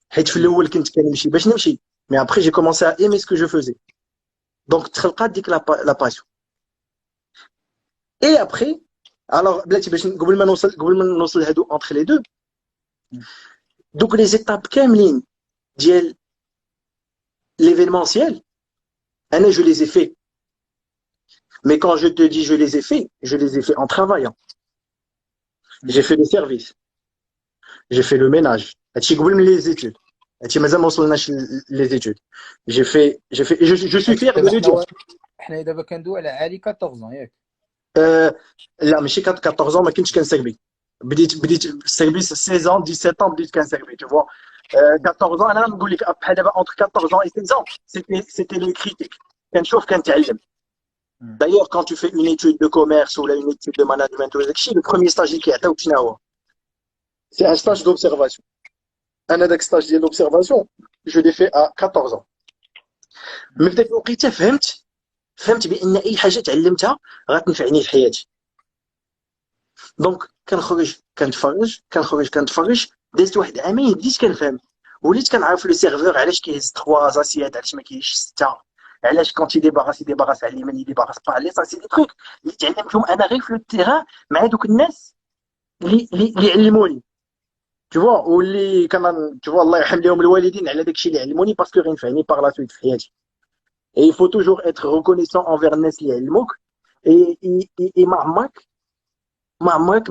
حيت في الاول كنت كنمشي باش نمشي mais après j'ai commencé à aimer ce que je faisais. Donc تخلقات ديك la passion. Et après, alors بلاتي باش قبل ما نوصل لهادو entre les deux. Donc les étapes كاملين ديال l'événementiel, je les ai fait. Mais quand je te dis je les ai fait en travaillant. J'ai fait le service. J'ai fait le ménage. Les études. Les études. Je suis fier de le dire. حنا دابا كندوي على عالي 14 ياك لا ماشي 14 ans ما كنتش كنسربي. بديت السربي 16 ans 17 ans بديت كنسربي tu vois. 14 ans انا نقول لك بحال دابا entre 14 ans et 16 ans c'était le critique. كنشوف كنتعلم. D'ailleurs, quand tu fais une étude de commerce ou là, une étude de management, le premier stage qui est c'est un stage d'observation. Un stage d'observation, je l'ai fait à 14 ans. Mais peut-être que فهمت بأن أي حاجة تعلمتها غتنفعني في حياتي. دونك كنتفرج دازت واحد عامين بديت كنفهم وليت كنعرف لو سيرفور علاش كيهز 3 زاسيات علاش ما كاينش 6 علاش كونتي ديباراس على اليمين يديباراس با على اليسار سي دي تروك اللي تعلمتهم انا غير في لو تيران مع دوك الناس اللي علموني tu vois واللي كان tu vois الله يرحم لهم الوالدين على داكشي اللي علموني باسكو غينفعني باغ لا سويت في حياتي. Et il faut toujours être reconnaissant envers الناس اللي علموك et ما عمرك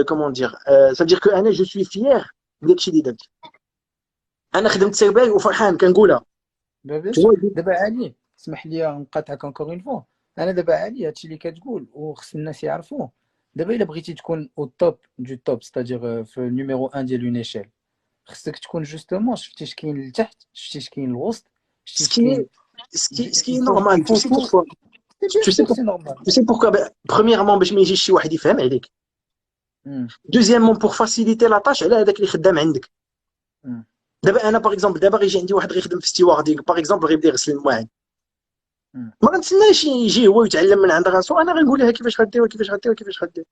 comment dire ça veut dire que انا je suis fier بداكشي اللي درت. انا خدمت سرباي وفرحان كنقولها. دابا علي اسمح لي نقاطعك انكور اون فوا. انا دابا علي هادشي اللي كتقول وخص الناس يعرفوه. دابا الا بغيتي تكون او توب دو توب ستادير في النيميرو 1 ديال اون ايشيل خصك تكون جوستومون شفتي اش كاين لتحت شفتي اش كاين الوسط شفتي ce qui est normal tu sais pourquoi tu sais pourquoi premièrement باش ما يجيش شي واحد يفهم عليك. deuxièmement pour faciliter la tâche على هذاك اللي خدام عندك. دابا انا باغ اكزومبل دابا غيجي عندي واحد غيخدم في ستيواردي باغ اكزومبل غيبدا يغسل المواعن ما غنتسناش يجي هو يتعلم من عند راسو انا غنقول لها كيفاش غدير وكيفاش غدير وكيفاش غدير.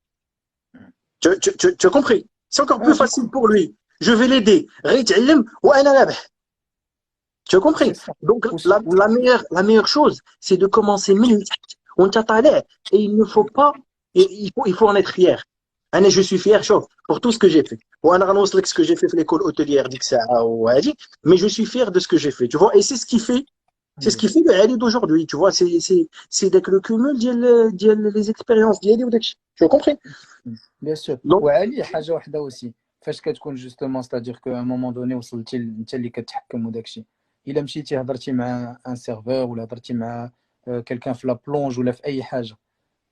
tu as compris c'est encore plus facile pour lui je vais l'aider غيتعلم وانا رابح. tu as compris donc la meilleure chose c'est de commencer من تحت وانت طالع et il ne faut pas il faut en être fier. انا je suis fier شوف pour tout ce que j'ai fait وانا غنوصلك ce que j'ai fait في l'école hôtelière ديك الساعه وهادي mais je suis fier de ce que j'ai fait tu vois et c'est ce qui fait le Ali d'aujourd'hui tu vois c'est dès que le cumul ديال les expériences ديالي وداكشي tu as compris bien sûr وعلي حاجه واحده aussi فاش كتكون جوستومون ستادير كو ان مومون دوني وصلتي انت اللي كتحكم وداكشي الا مشيتي هضرتي مع ان سيرفور ولا هضرتي مع كلكان في لا بلونج ولا في اي حاجه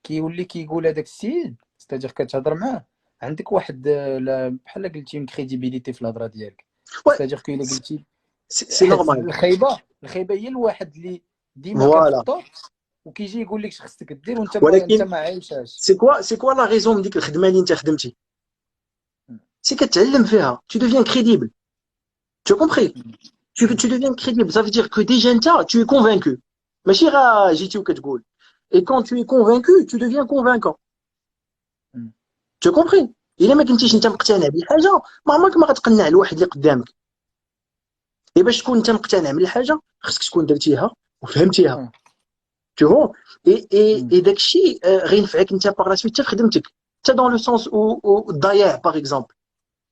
كيولي كيقول هذاك السيد ستادير كتهضر معاه عندك واحد بحال قلتي كريديبيليتي في الهضره ديالك ستادير كو الا قلتي سي نورمال الخيبه هي الواحد اللي ديما كيخطط وكيجي يقول لك خصك دير وانت ما عايشاش. سي كوا لا ريزون من ديك الخدمه اللي انت خدمتي سي كتعلم فيها tu deviens crédible tu as compris tu deviens crédible ça veut dire que déjà tu es convaincu ماشي غا جيتي وكتقول et quand tu es convaincu tu deviens convaincant tu as compris الا ما كنتيش انت مقتنع بحاجه ما عمرك ما غتقنع الواحد اللي قدامك. et باش تكون انت مقتنع بالحاجه خصك تكون درتيها وفهمتيها tu vois et داكشي غينفعك انت باغ لا سويت حتى في خدمتك حتى dans le sens où الضياع باغ اكزومبل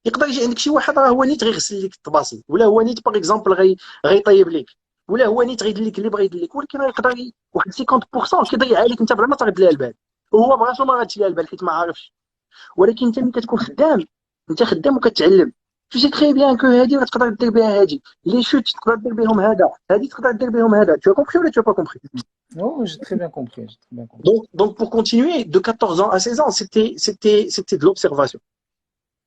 يقدر يجي عندك شي واحد راه هو نيت غيغسل لك الطباسي ولا هو نيت باغ اكزومبل غيطيب لك ولا هو نيت غيدير لك اللي بغا يدير لك ولكن يقدر واحد 50% كيضيع عليك انت بلا ما ترد ليه البال وهو براسو ما غاديش ليه البال حيت ما عارفش. ولكن انت ملي كتكون خدام انت خدام وكتعلم tu sais très bien que هادي تقدر دير بها هادي لي شوت تقدر دير بهم هذا هادي تقدر دير بهم هذا tu as compris ولا tu as pas compris. Non j'ai très bien compris donc pour continuer de 14 ans à 16 ans c'était de l'observation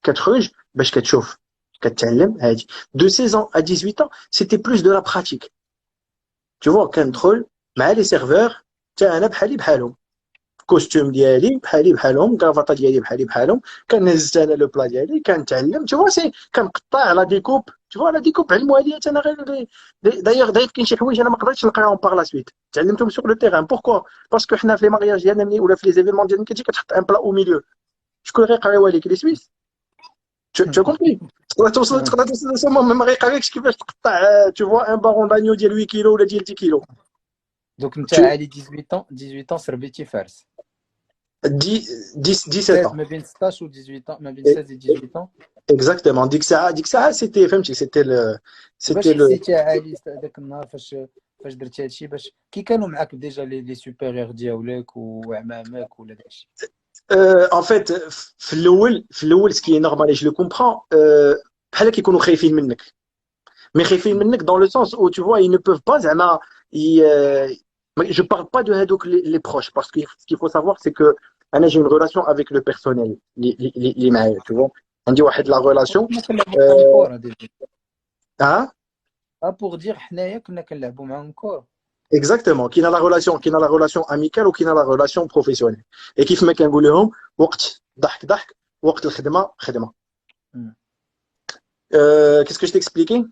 كتخرج باش كتشوف كتعلم هادي de 16 ans à 18 ans c'était plus de la pratique tu vois كندخل مع لي سيرفور حتى انا بحالي بحالهم كوستيم ديالي بحالي بحالهم، كرافطه ديالي بحالي بحالهم، كنهز انا لو بلا ديالي كنتعلم تو سي كنقطع لا ديكوب تو لا ديكوب علموها ليا انا غير دايوغ كاين شي حوايج انا ما قدرتش نلقاهم باغ لا سويت تعلمتهم سوغ لو تيران. بوركوا باسكو حنا في لي مارياج ديالنا ملي ولا في لي زيفينمون ديالنا كتجي كتحط ان بلا او ميليو شكون غيقريوها لك لي سويس tu as compris تقدر توصل لسما ما غيقريكش كيفاش تقطع tu vois un baron d'agneau ديال 8 كيلو ولا ديال 10 كيلو. دوك انت علي 18 سربيتي فارس 17 ans ما بين 16 و 18 ما بين 16 و 18 exactement. ديك الساعه سيتي فهمتي سيتي باش حسيتي علي هذاك النهار فاش درتي هادشي باش كي كانوا معاك ديجا لي سوبيريور ديالك وعمامك ولا داكشي en fait في الاول سكي نورمال جو كومبرون بحال كيكونوا خايفين منك مي خايفين منك dans le sens où tu vois ils ne peuvent pas زعما je parle pas de هذوك les proches parce que ce qu'il faut savoir c'est que انا j'ai une relation avec le personnel اللي معايا tu vois عندي واحد لا relation pour dire حنايا كنا كنلعبوا معاهم كورة. Exactement. Qui a la relation amicale ou qui a la relation professionnelle. Et كيف ما كنقول لهم وقت ضحك وقت الخدمة خدمة. Qu'est-ce que je t'ai expliqué?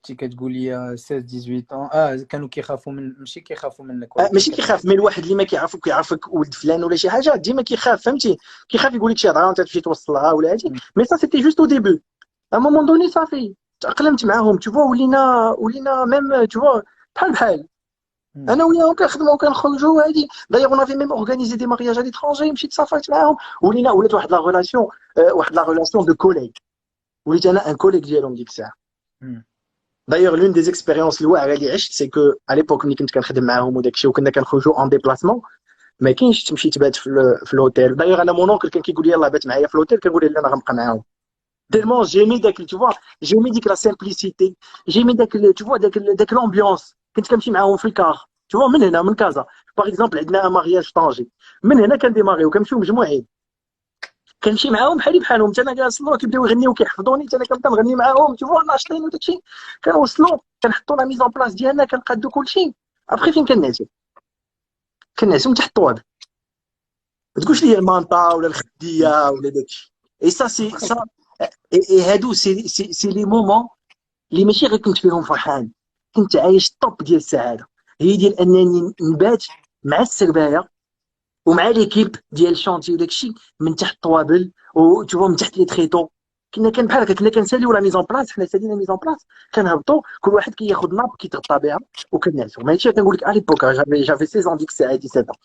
كنتي كتقول لي 16 18 كانوا كيخافوا ماشي كيخافوا منك ماشي كيخاف من الواحد اللي ما كيعرفك ولد فلان ولا شي حاجه ديما كيخاف فهمتي كيخاف يقول لك شي هضره وانت تمشي توصلها ولا هادي مي سا سيتي جوست او ديبي ا مومون دوني صافي تاقلمت معاهم تو فوا ولينا ميم تو فوا بحال انا وياهم كنخدموا وكنخرجوا هادي دايوغ اون افي ميم اورغانيزي دي مارياج ا ليترونجي مشيت صافرت معاهم ولات واحد لا ريلاسيون دو كوليغ وليت انا ان كوليغ ديالهم ديك الساعه. D'ailleurs, l'une des expériences اللي عشت c'est que à l'époque ملي كنت كنخدم معاهم وداكشي وكنا كنخرجوا en déplacement ما كاينش تمشي تبات في الهوتيل. دايوغ انا مون اونكل كان كيقول لي يلاه بات معايا في الهوتيل كنقول له انا غنبقى معاهم تيلمون جيمي داك tu vois جيمي ديك لا سامبليسيتي جيمي داك tu vois داك لومبيونس كنت كنمشي معاهم في الكار tu vois من هنا من كازا باغ اكزومبل عندنا مارياج طنجي من هنا كنديماريو كنمشيو مجموعين كنمشي معاهم بحالهم حتى انا جالس اللور كيبداو يغنيو وكيحفظوني حتى انا كنبدا نغني معاهم تو فوا ناشطين وداكشي كنوصلوا كنحطوا لا ميزون بلاص ديالنا كنقادو كلشي ابخي فين كنعسو من تحت الطوابل ما تقولش لي المانطا ولا الخديه ولا داكشي اي سا اي هادو سي لي مومون اللي ماشي غير كنت فيهم فرحان كنت عايش طوب ديال السعاده هي ديال انني نبات مع السربايه ومع ليكيب ديال الشونتي وداكشي من تحت الطوابل وتشوفوا من تحت لي تريطو كنا بحال هكا كنا كنساليو لا ميزون بلاص حنا سالينا ميزون بلاص كنهبطوا كل واحد كياخذ ناب كيتغطى بها وكنعسو ماشي كنقول لك على ليبوك جافي 16 ديك الساعه 17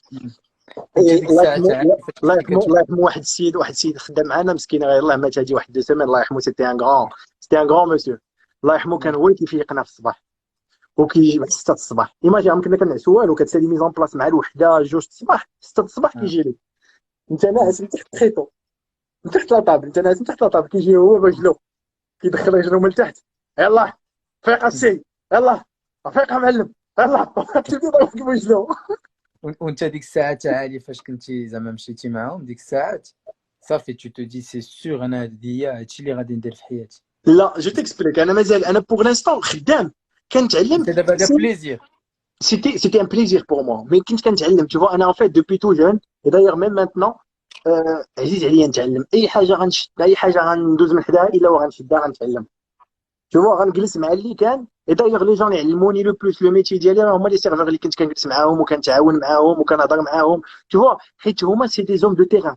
الله يرحمو واحد السيد خدام معنا مسكين غير الله مات هادي واحد دو سيمين الله يرحمو سيتي ان غران مسيو الله يرحمو كان هو اللي كيفيقنا في الصباح وكيجي بعد 6 الصباح ايماجين كنا كنعسوا والو كتسالي ميزون بلاص مع الوحده 2 الصباح 6 الصباح كيجي لك انت ناعس من تحت الخيطو من تحت لاطابل انت ناعس من تحت لاطابل كيجي هو برجلو كيدخل رجلو من تحت يلاه فيق السي يلاه فيق معلم يلاه كيبدا يضربك برجلو وانت ديك الساعات عالي فاش كنتي زعما مشيتي معاهم ديك الساعات صافي تو تو دي سي سور انا هادشي اللي غادي ندير في حياتي لا جو تيكسبليك انا مازال انا بوغ لانستون خدام كنتعلم دابا بليزير c'était un plaisir pour moi mais كنت كنتعلم tu vois انا en fait depuis tout jeune et d'ailleurs même maintenant عزيز عليا نتعلم اي حاجه غنشد اي حاجه غندوز من حداها الا وغنشدها غنتعلم tu vois غنجلس مع اللي كان et d'ailleurs les gens اللي علموني لو بلوس لو ميتي ديالي هما لي سيرفور اللي كنت كنجلس معاهم وكنتعاون معاهم وكنهضر معاهم tu vois حيت هما سي دي زوم دو تيران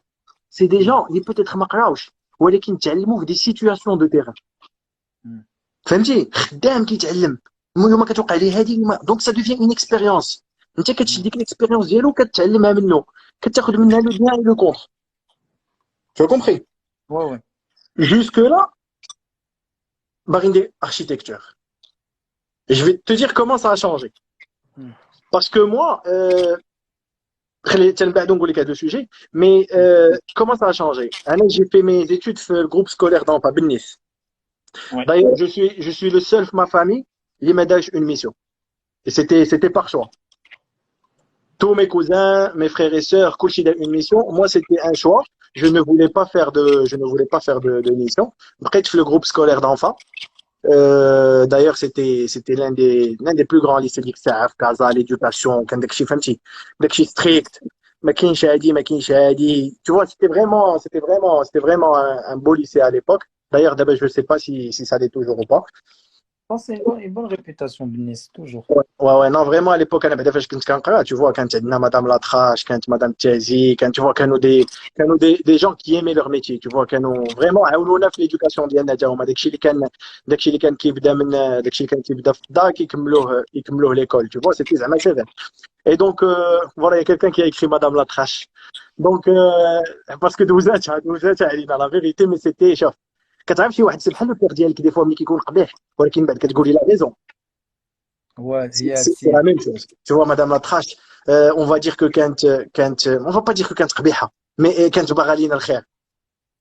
سي دي جون اللي بوتيتر ما قراوش ولكن تعلموا في دي سيتوياسيون دو تيران فهمتي خدام كيتعلم يوم كتوقع ليه هذه دونك سا دوفيان اون اكسبيريونس انت كتشد ديك الاكسبيريونس ديالو كتعلمها منه كتاخذ منها لو بيان اي لو كونتر tu as compris ouais jusque là باغي ندير architecture je vais te dire comment ça a changé parce que moi خلي تنبعدو نقول لك هذا السوجي mais comment ça a changé انا j'ai fait mes études في الجروب سكولير d'Anfa بالنيس d'ailleurs je suis le seul de ma famille qui m'a donné une mission. Et c'était par choix. Tous mes cousins, mes frères et sœurs, tous ont une mission. Moi, c'était un choix. Je ne voulais pas faire de mission. Après, je fais le groupe scolaire d'enfants. D'ailleurs, c'était l'un des plus grands lycées d'Ixaf, Casa, l'éducation, quand strict. ما كاينش هادي ما كاينش هادي. Tu vois, c'était vraiment un beau lycée à l'époque. D'ailleurs, d'abord, je sais pas si ça l'est toujours ou pas. Je pense que c'est une bonne réputation de Nice, toujours. Ouais, non, vraiment, à l'époque, أنا بعدا فاش كنت كنقرا, tu vois, كانت عندنا مدام لاطراش, كانت مدام تازي, tu vois, كانوا des gens qui aimaient leur métier, tu vois, كانوا vraiment عاونونا في l'éducation ديالنا تا هما. داكشي اللي كان كيبدا داكشي اللي كان كيبدا في الدار يكملوه l'école, tu vois, c'était زعما كذا. Et donc, voilà, il y a quelqu'un qui a écrit Madame la Trash. Donc, parce que دوزاتها علينا la vérité, mais c'était شوف. كتعرف شي واحد سي بحال البيغ ديالك دي فوا ملي كيكون قبيح ولكن بعد كتقولي لا ريزون. Ouais, C'est la même chose. Tu vois, Madame la Trash, on va dire que on va pas dire que كانت قبيحة, mais كانت باغا لينا الخير.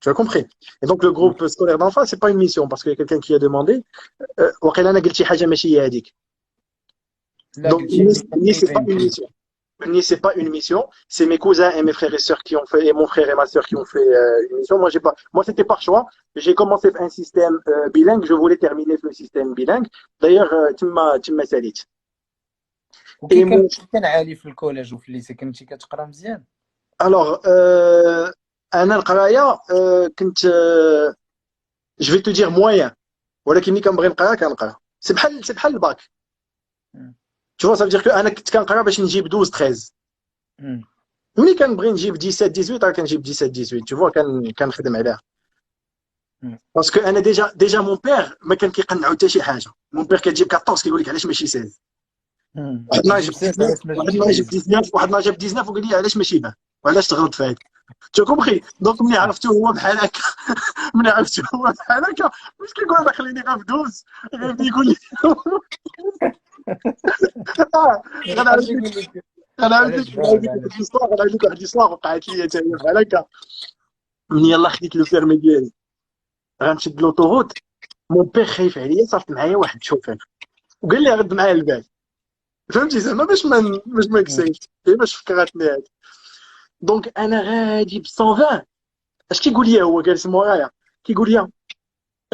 Tu as compris? Et donc, le groupe scolaire d'enfants, c'est pas une mission, parce qu'il y a quelqu'un qui a demandé, وقيلا أنا قلت شي حاجة ماشي هي هذيك. là, Donc, Nice, c'est pas une mission. Nice, c'est pas une mission. C'est mes cousins et mes frères et sœurs qui ont fait, et mon frère et ma sœur qui ont fait une mission. Moi, j'ai pas, moi, c'était par choix. J'ai commencé un système bilingue. Je voulais terminer le système bilingue. D'ailleurs, tu m'as salit. وكي كان عالي في الكوليج وفي الليسي كنتي كتقرا مزيان. Alors, أنا القراية كنت je vais te dire moyen. ولكن ملي كنبغي نقرا كنقرا. سي بحال الباك. Tu vois, ça veut dire que أنا كنت كنقرا باش نجيب 12 13. ملي كنبغي نجيب 17 18 راه كنجيب 17 18. Tu vois, كنخدم عليها. Parce que أنا déjà mon père ما كان كيقنعو حتى شي حاجة. Mon père كتجيب 14 كيقول لك علاش ماشي 16. واحد نهار جاب 19 واحد نهار جاب 19 وقال لي علاش ماشي باه وعلاش تغلط في هذا. تو كومبري. دونك ملي عرفتو هو بحال هكا ملي عرفتو هو بحال هكا واش كيقول انا خليني غير في 12 غير يقول لي غنعاود لك واحد الهيستوار وقعت لي حتى هي بحال هكا. من يلاه خديت لو فيرمي ديالي غنشد لوطوروت, مون بيغ خايف عليا, صافت معايا واحد الشوفير وقال لي غد معايا البال. فهمتي زعما باش ما نكسيش باش فكرتني هذه. دونك انا غادي ب 120. اش كيقول لي هو جالس مورايا كيقول لي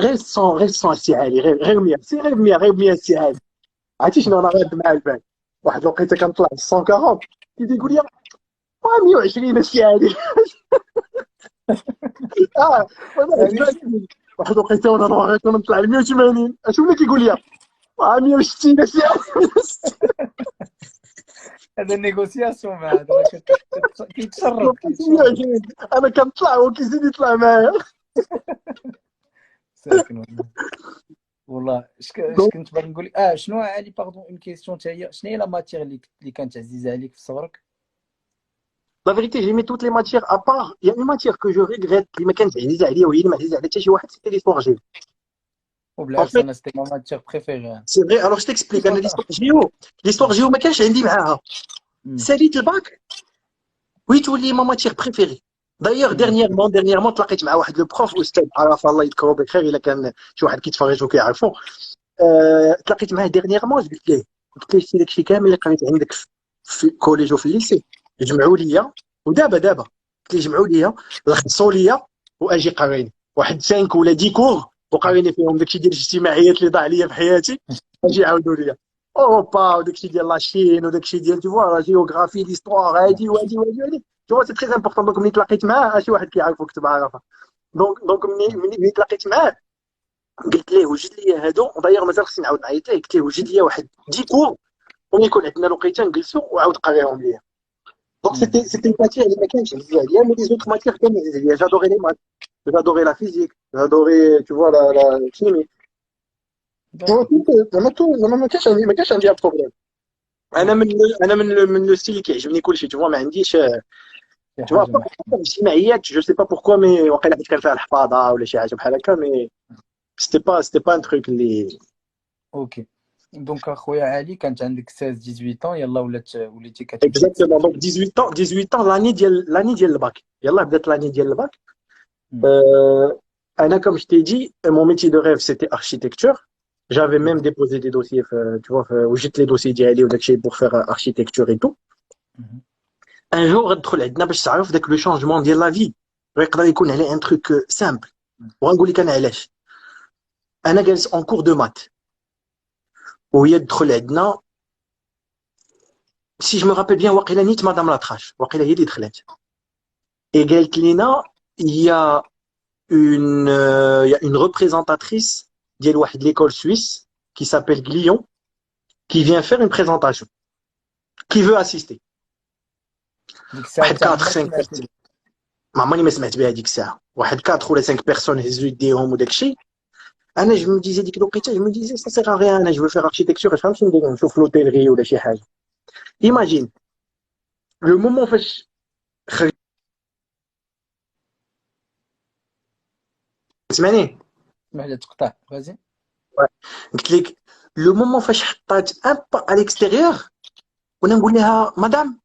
غير 100 السي عالي غير 100 سي غير 100 السي عالي. عرفتي شنو انا غاد مع البال واحد الوقيته كنطلع ب 140 كيقول لي 120 السي عالي. واحد الوقيته وانا نواغي كنطلع ل 180 اش ولا كيقول لي 160 السي عالي. هذا النيغوسياسيون مع هذا كيتشرب. انا كنطلع هو كيزيد يطلع معايا. ساكن والله اش كنت باغي نقول شنو علي باردون اون كيسيون حتى هي, شنو هي لا ماتير اللي كانت عزيزه عليك في صغرك؟ La vérité, j'aimais toutes les matières, à part, il y a une matière que je regrette, اللي ما كانت عزيزه عليا وهي اللي ما عزيزه على حتى شي واحد, c'était l'histoire géo. وبالعكس انا سيتي ما ماتير بريفيري. C'est vrai, alors je t'explique, انا l'histoire géo ما كانش عندي معاها. ساليت الباك ويتولي ما ماتير بريفيري. دايوغ ديرنييرمون تلاقيت مع واحد لو بروف استاذ عرفه الله يذكره بخير الا كان شي واحد كيتفرج وكيعرفو. تلاقيت معاه ديرنييرمون قلت ليه شتي داكشي كامل اللي قريت عندك في الكوليج وفي الليسي جمعوا ليا ودابا قلت ليه جمعوا ليا لخصوا ليا واجي قريني واحد 5 ولا 10 كور وقريني فيهم داكشي ديال الاجتماعيات اللي ضاع ليا في حياتي اجي عاودوا ليا اوروبا وداكشي ديال لاشين وداكشي ديال تو فوا لا جيوغرافي ليستوار هادي tu vois c'est très important. Donc ملي تلاقيت معاه شي واحد كيعرفو كتب عرفه. دونك ملي تلاقيت معاه قلت ليه وجد لي هادو. دايوغ مازال خصني نعاود نعيط ليه, قلت ليه وجد لي واحد 10 كور ويكون عندنا الوقيته نجلسوا وعاود قريهم ليا. دونك سيتي ماتير اللي ما كانش عزيز عليا, مي لي زوطخ ماتير كانوا عزيز عليا. جادوري لي مات, جادوري لا فيزيك, جادوري tu vois la chimie. زعما ما كانش عندي بروبليم. انا من لو ستيل اللي كيعجبني كلشي, tu vois ما عنديش tu vois اجتماعيات جو سي با بوركوا, مي واقيلا حيت كان فيها الحفاظه ولا شي حاجه بحال هكا, مي سيتي با ان تروك اللي اوكي. دونك اخويا علي كانت عندك 16 18 يلا وليتي كتمشي اكزاكتومون. دونك 18 لاني ديال الباك, يلا بدات لاني ديال الباك. انا comme je t'ai dit mon métier de rêve c'était architecture. J'avais même déposé des dossiers tu vois وجدت لي دوسي ديالي وداكشي pour faire architecture et tout. un jour غتدخل عندنا باش تعرف داك لو شونجمون ديال لا في يقدر يكون عليه ان تروك سامبل. وغنقول لك انا علاش. انا جالس اون كور دو مات وهي تدخل عندنا si je me rappelle bien, وقيلا نيت مدام لاطراش وقيلا هي اللي دخلت. Et قالت لينا il y a il y a une représentatrice ديال واحد l'école suisse qui s'appelle Glion qui vient faire une présentation qui veut assister. ديك الساعه واحد انت 4 عمرك 5 سمعتي؟ ما عمرني ما سمعت بها ديك الساعه. واحد 4 ولا 5 بيرسون هزوا يديهم وداك الشيء. انا جو مو ديزي ديك الوقيته جو مو ديزي سا سيغ غير انا جو فير اركيتكتور اش فهمتي ندير نشوف لوتيلري ولا شي حاجه. ايماجين لو مومون فاش تسمعني اسمح لي تقطع غازي. قلت لك لو مومون فاش حطات ان با على الاكستيريور وانا نقول لها مدام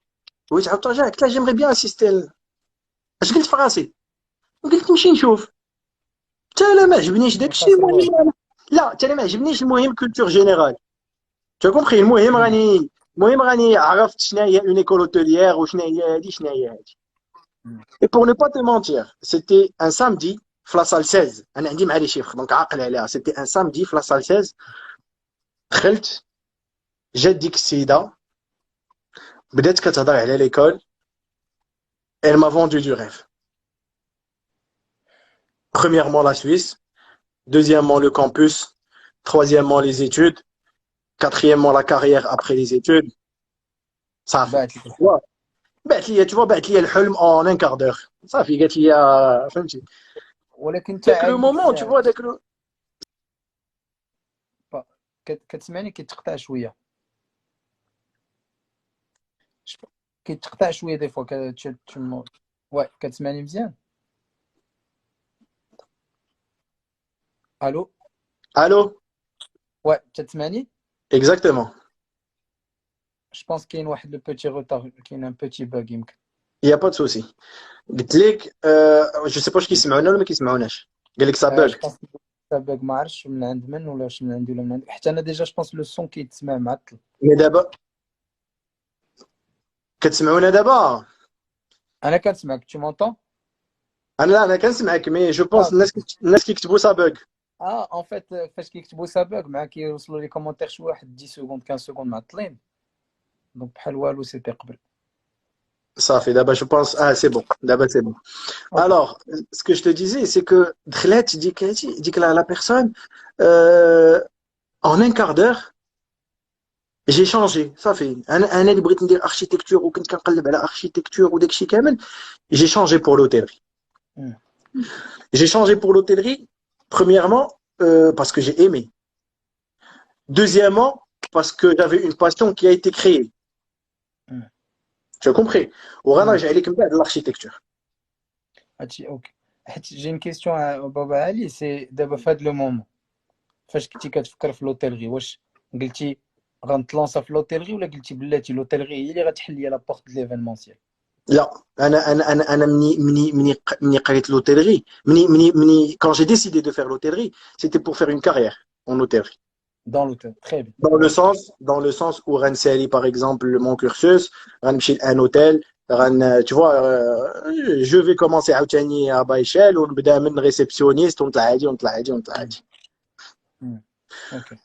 ويت عاود ترجع قلت لها جيمري بيان اسيستي. اش قلت في راسي؟ قلت نمشي نشوف حتى لا ما عجبنيش داك الشيء. المهم لا حتى لا ما عجبنيش. المهم كولتور جينيرال تو كومبري. المهم راني عرفت شنو هي اون ايكول اوتيليير وشنو هي هادي شنو هي هادي. Et pour ne pas te mentir, c'était un samedi في لا سال 16. انا عندي مع لي شيفر دونك عاقل عليها. c'était un samedi في لا سال 16. دخلت جات ديك السيده بدات كتهضر على ليكول. Elle m'a vendu du rêve. Premièrement la Suisse, deuxièmement le campus, troisièmement les études, quatrièmement la carrière après les études. Ça fait. بعت لك Tu vois, بعت لي الحلم en un quart d'heure. صافي قالت لي فهمتي. ولكن انت داك لو عاد ديك مومون tu الساعه vois داك لو كتسمعني كيتقطع شويه. كيتقطع شويه دي فوا كتسمعني مزيان؟ الو Allô? تسمعني؟ Exactement. جو بونس كاين واحد لو بوتي روتار، كاين ان بوتي باغ يمكن. Il y a pas de souci. قلت لك je sais pas واش كيسمعونا ولا ما كيسمعوناش. قال لك ça جو bug. بونس باغ، ما عرفتش من عند من ولا واش من عندي ولا من عندك. حتى انا ديجا جو بونس لو سون كيتسمع معطل. مي دابا كتسمعونا دابا؟ انا كنسمعك، تو مونطون؟ انا كنسمعك مي جو بونس اوكي. الناس كيكتبوا ça bug. اون فيت فاش كيكتبوا سا باغ مع كيوصلوا لي كومونتير شي واحد 10 سكوند 15 سكوند معطلين، دونك بحال والو سيتي قبل. صافي دابا je pense c'est bon. دابا c'est bon. اوكي. Alors, ce que je te disais, c'est que دخلت ديك la personne en un quart d'heure j'ai changé. صافي انا اللي بغيت ندير اركيتكتور وكنت كنقلب على اركيتكتور وداك الشيء كامل. j'ai changé pour l'hôtellerie. مم. J'ai changé pour l'hôtellerie premièrement parce que j'ai aimé. Deuxièmement parce que j'avais une passion qui a été créée. مم. Tu as compris? وغنرجع مم. عليك من بعد l'architecture. هادشي اوكي. حيت جي كيسيون بابا علي، سي دابا في هاد لو مومون فاش كنتي كتفكر في لوتيلغي، واش قلتي غنتلونسا في لوتيلغي ولا قلتي بلاتي لوتيلغي هي اللي غتحل لي لا بورت ديال ليفينمونسيال؟ لا انا مني قريت l'hôtellerie مني quand j'ai décidé de faire l'hôtellerie c'était pour faire une carrière en hôtellerie. دون لوتيل تري بيان. Dans le sens où غنسالي par exemple mon cursus غنمشي un hôtel tu vois je vais commencer عاوتاني à بايشال ونبدا من réceptionniste ونطلع عادي. اوكي.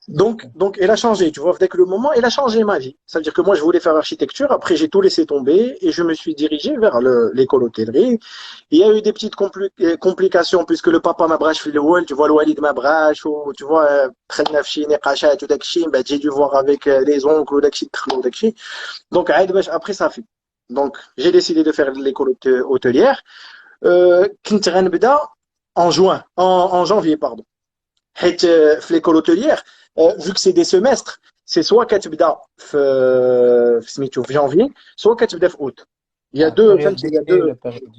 Donc, elle a changé, tu vois, dès que le moment, elle a changé ma vie. Ça veut dire que moi, je voulais faire architecture, après, j'ai tout laissé tomber et je me suis dirigé vers l'école hôtellerie. Il y a eu des petites complications puisque le papa m'a braché le wall, tu vois, le walid m'a braché, ou tu vois, j'ai dû voir avec les oncles, ou dakshi. Donc, après, ça fait. Donc, j'ai décidé de faire l'école hôtelière. كنت غنبدا en janvier, pardon. حيت في l'école hôtelière vu que c'est des semestres c'est soit كتبدا في سميتو في janvier soit كتبدا في août. Il y a deux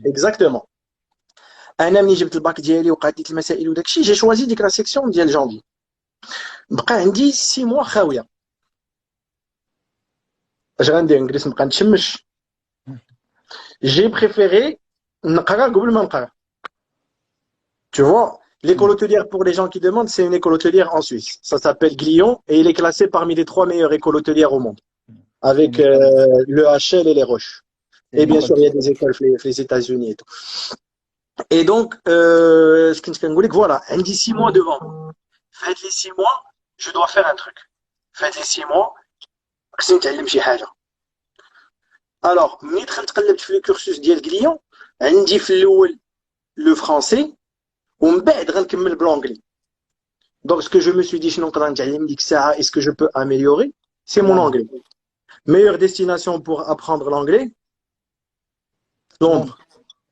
exactement. انا ملي جبت الباك ديالي وقاديت المسائل وداك الشيء جي شوازي ديك لا سيكسيون ديال janvier. بقى عندي 6 mois خاويه. اش غندير؟ نجلس نبقى نتشمش؟ جي بريفيري نقرا قبل ما نقرا. Tu vois, l'école hôtelière, pour les gens qui demandent, c'est une école hôtelière en Suisse. Ça s'appelle Glion et il est classé parmi les 3 meilleures écoles hôtelières au monde, avec le HL et les Roches. Et bien sûr, il y a des écoles les États-Unis et tout. Et donc, ce que je peux vous dire, voilà, on dit 6 mois devant. Faites les 6 mois, je dois faire un truc. Faites les 6 mois, c'est une شي حاجة. Alors, ملي دخلت قلبت في الكورسوس ديال كليون عندي في الاول لو فرونسي ومن بعد غنكمل بلونجلي. دونك سكو جو مو سوي دي شنو نقدر نتعلم ديك الساعه اسكو جو بو اميليوري سي مون لندن. anglais. Meilleure destination pour apprendre l'anglais, Londres. لندن.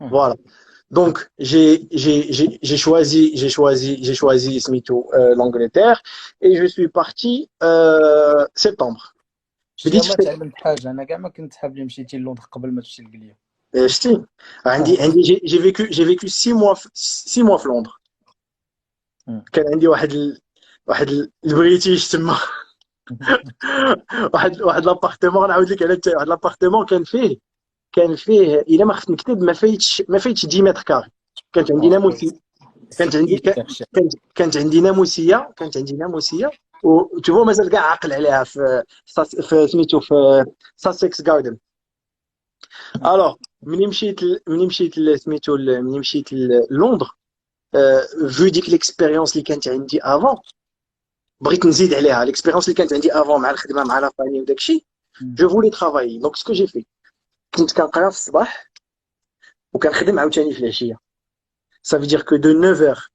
آه. Voilà. Donc, j'ai choisi Smito, l'Angleterre et je suis parti septembre. شتي بديت يلاه في تعلمت حاجه، انا كاع ما كنت حاب لي مشيتي للندن قبل ما تمشي لكليا. شتي اه. j'ai vécu 6 mois في لندن. كان عندي واحد البريتيش تما. واحد لابارتمون نعاود لك على واحد لابارتمون كان فيه الا ما خفت نكتب ما فايتش 10 متر كاري. كانت عندي ناموسيه كانت عندي ناموسيه و تو مازال كاع عاقل عليها في سميتو في ساسكس جاردن. الوغ ملي مشيت للندن فو ديك ليكسبيريونس اللي كانت عندي افون بغيت نزيد عليها ليكسبيريونس اللي كانت عندي افون مع الخدمه مع لا فامي وداكشي. جو فولي ترافايي دونك سكو جي في كنت كنقرا في الصباح وكنخدم عاوتاني في العشيه. Ça veut dire que de 9h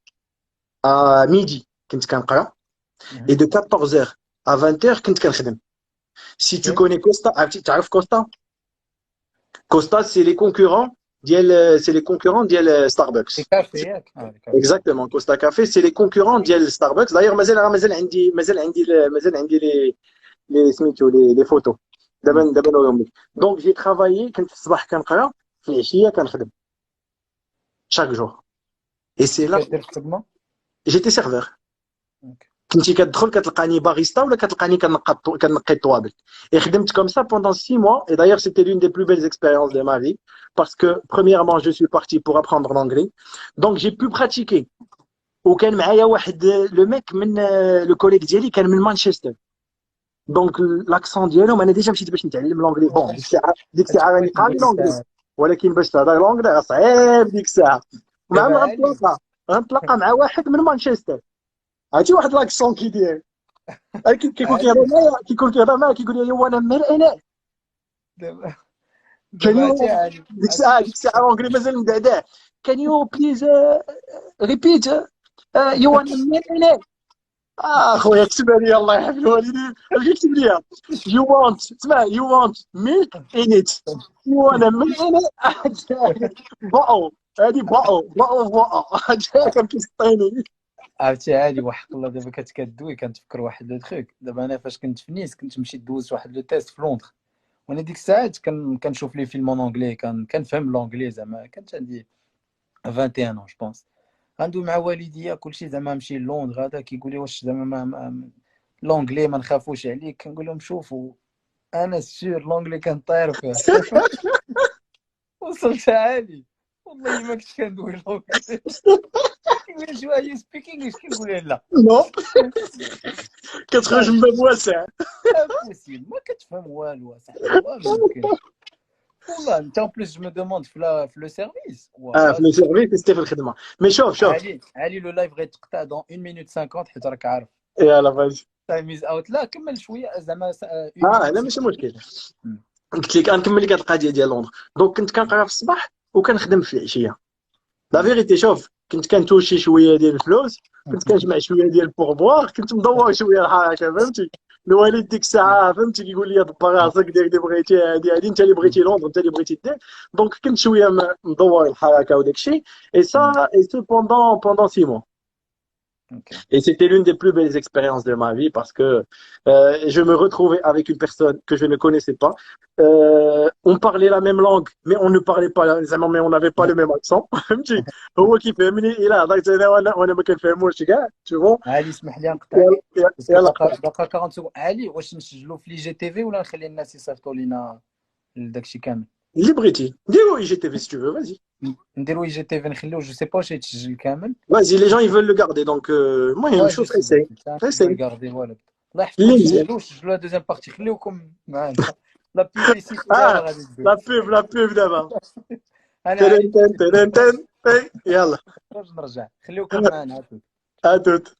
à midi كنت كنقرا et de 14h à 20h كنت كنخدم. Si tu connais Costa, تعرف Costa? Costa c'est les concurrents ديال Starbucks. في كافي ياك. كافي. Exactement, Costa Café c'est les concurrents ديال Starbucks. D'ailleurs مازال عندي les سميتو les photos. دابا نوريهم لك. Donc j'ai travaillé كنت في الصباح كنقرا في العشيه كنخدم chaque jour. Et c'est là كدير في الخدمه. j'étais serveur. اوكي. كنتي كتدخل كتلقاني باريستا ولا كتلقاني كنقي الطوابل. Et خدمت comme ça pendant 6 mois. Et d'ailleurs c'était l'une des plus belles expériences de ma vie parce que premièrement je suis parti pour apprendre l'anglais. Donc j'ai pu pratiquer. وكان معايا واحد لو ميك من لو كوليك ديالي كان من مانشستر. دونك لاكسون ديالهم انا ديجا مشيت باش نتعلم لونجلي. بون ديك الساعه راني قاري لونجلي ولكن باش تهضر لونجلي صعيب ديك الساعه. مع ما غنتلاقى مع واحد من مانشستر عرفتي واحد لاكسون كيدير كيكون كيهضر معايا كيقول لي وانا مال انا كان يو ديك الساعه لونجلي مازال مدعدع. كان يو بليز ريبيت يو وانا مال انا. خويا كتبها لي الله يحفظ الوالدين اش كتب لي يو وانت اسمع يو وانت ميلك ان ات وانا من انا باو هادي باو كان كيسطيني. عرفتي عادي وحق الله. دابا كتدوي كنتفكر واحد لو تخيك. دابا انا فاش كنت في نيس كنت مشيت دوزت واحد لو تيست في لندن. وانا ديك الساعات كنشوف لي فيلم اونغلي كنفهم لونغلي زعما كانت عندي 21 جو بونس. غندوي مع والديا كلشي زعما نمشي للندن هذا كيقول لي واش زعما لونغلي ما نخافوش عليك. كنقول لهم شوفوا انا سير لونغلي كنطير فيه. وصلت عالي والله ما كنتش كندوي لونغلي. كيقول لي شو هي سبيك انجلش كنقول له لا نو كتخرج من باب واسع امبوسيبل ما كتفهم والو صاحبي. والله ما يمكن والله. انت اون بليس جو مو دوموند في لو سيرفيس في لو سيرفيس ستي في الخدمه. مي شوف علي لو لايف غيتقطع دون 1 مينوت 50 حيت راك عارف يلا فاجي تايم از اوت. لا كمل شويه زعما لا ماشي مشكل. قلت لك غنكمل لك هاد القضيه ديال لندن. دونك كنت كنقرا في الصباح وكنخدم في العشيه. لا فيغيتي شوف كنت كنتوشي شويه ديال الفلوس كنت كنجمع شويه ديال البوربوار كنت مدور شويه الحركه فهمتي. الوالد ديك الساعه فهمتي كيقول لي دبر راسك دير اللي بغيتي هادي انت اللي بغيتي لندن انت اللي بغيتي دير. دونك كنت شويه مدور الحركه وداك الشيء. اي سا اي سو بوندون 6 mois. Et c'était l'une des plus belles expériences de ma vie parce que je me retrouvais avec une personne que je ne connaissais pas. On parlait la même langue, mais on ne parlait pas, mais on n'avait pas le même accent. هو كيفهمني إلا هضرت أنا وأنا ما كنفهموش كاع tu vois. علي اسمح لي نقطع باقا 40 سكون. علي واش نسجلوا في لي جي تي في ولا نخلي الناس يصيفطوا لينا داكشي كامل؟ اللي بغيتي ديرو اي جي تي في si tu veux vas-y. نديرو اي جي تي في نخليو جو سي با واش يتسجل كامل. Vas-y les gens ils veulent le garder donc المهم شوف اساي غاردي والو الله يحفظكم. سجلوا دوزيام بارتي خليوكم معانا. لا بيبليسيتي غادي تدوي لا بوب دابا انا يلا نرجع خليوكم معانا. اتوت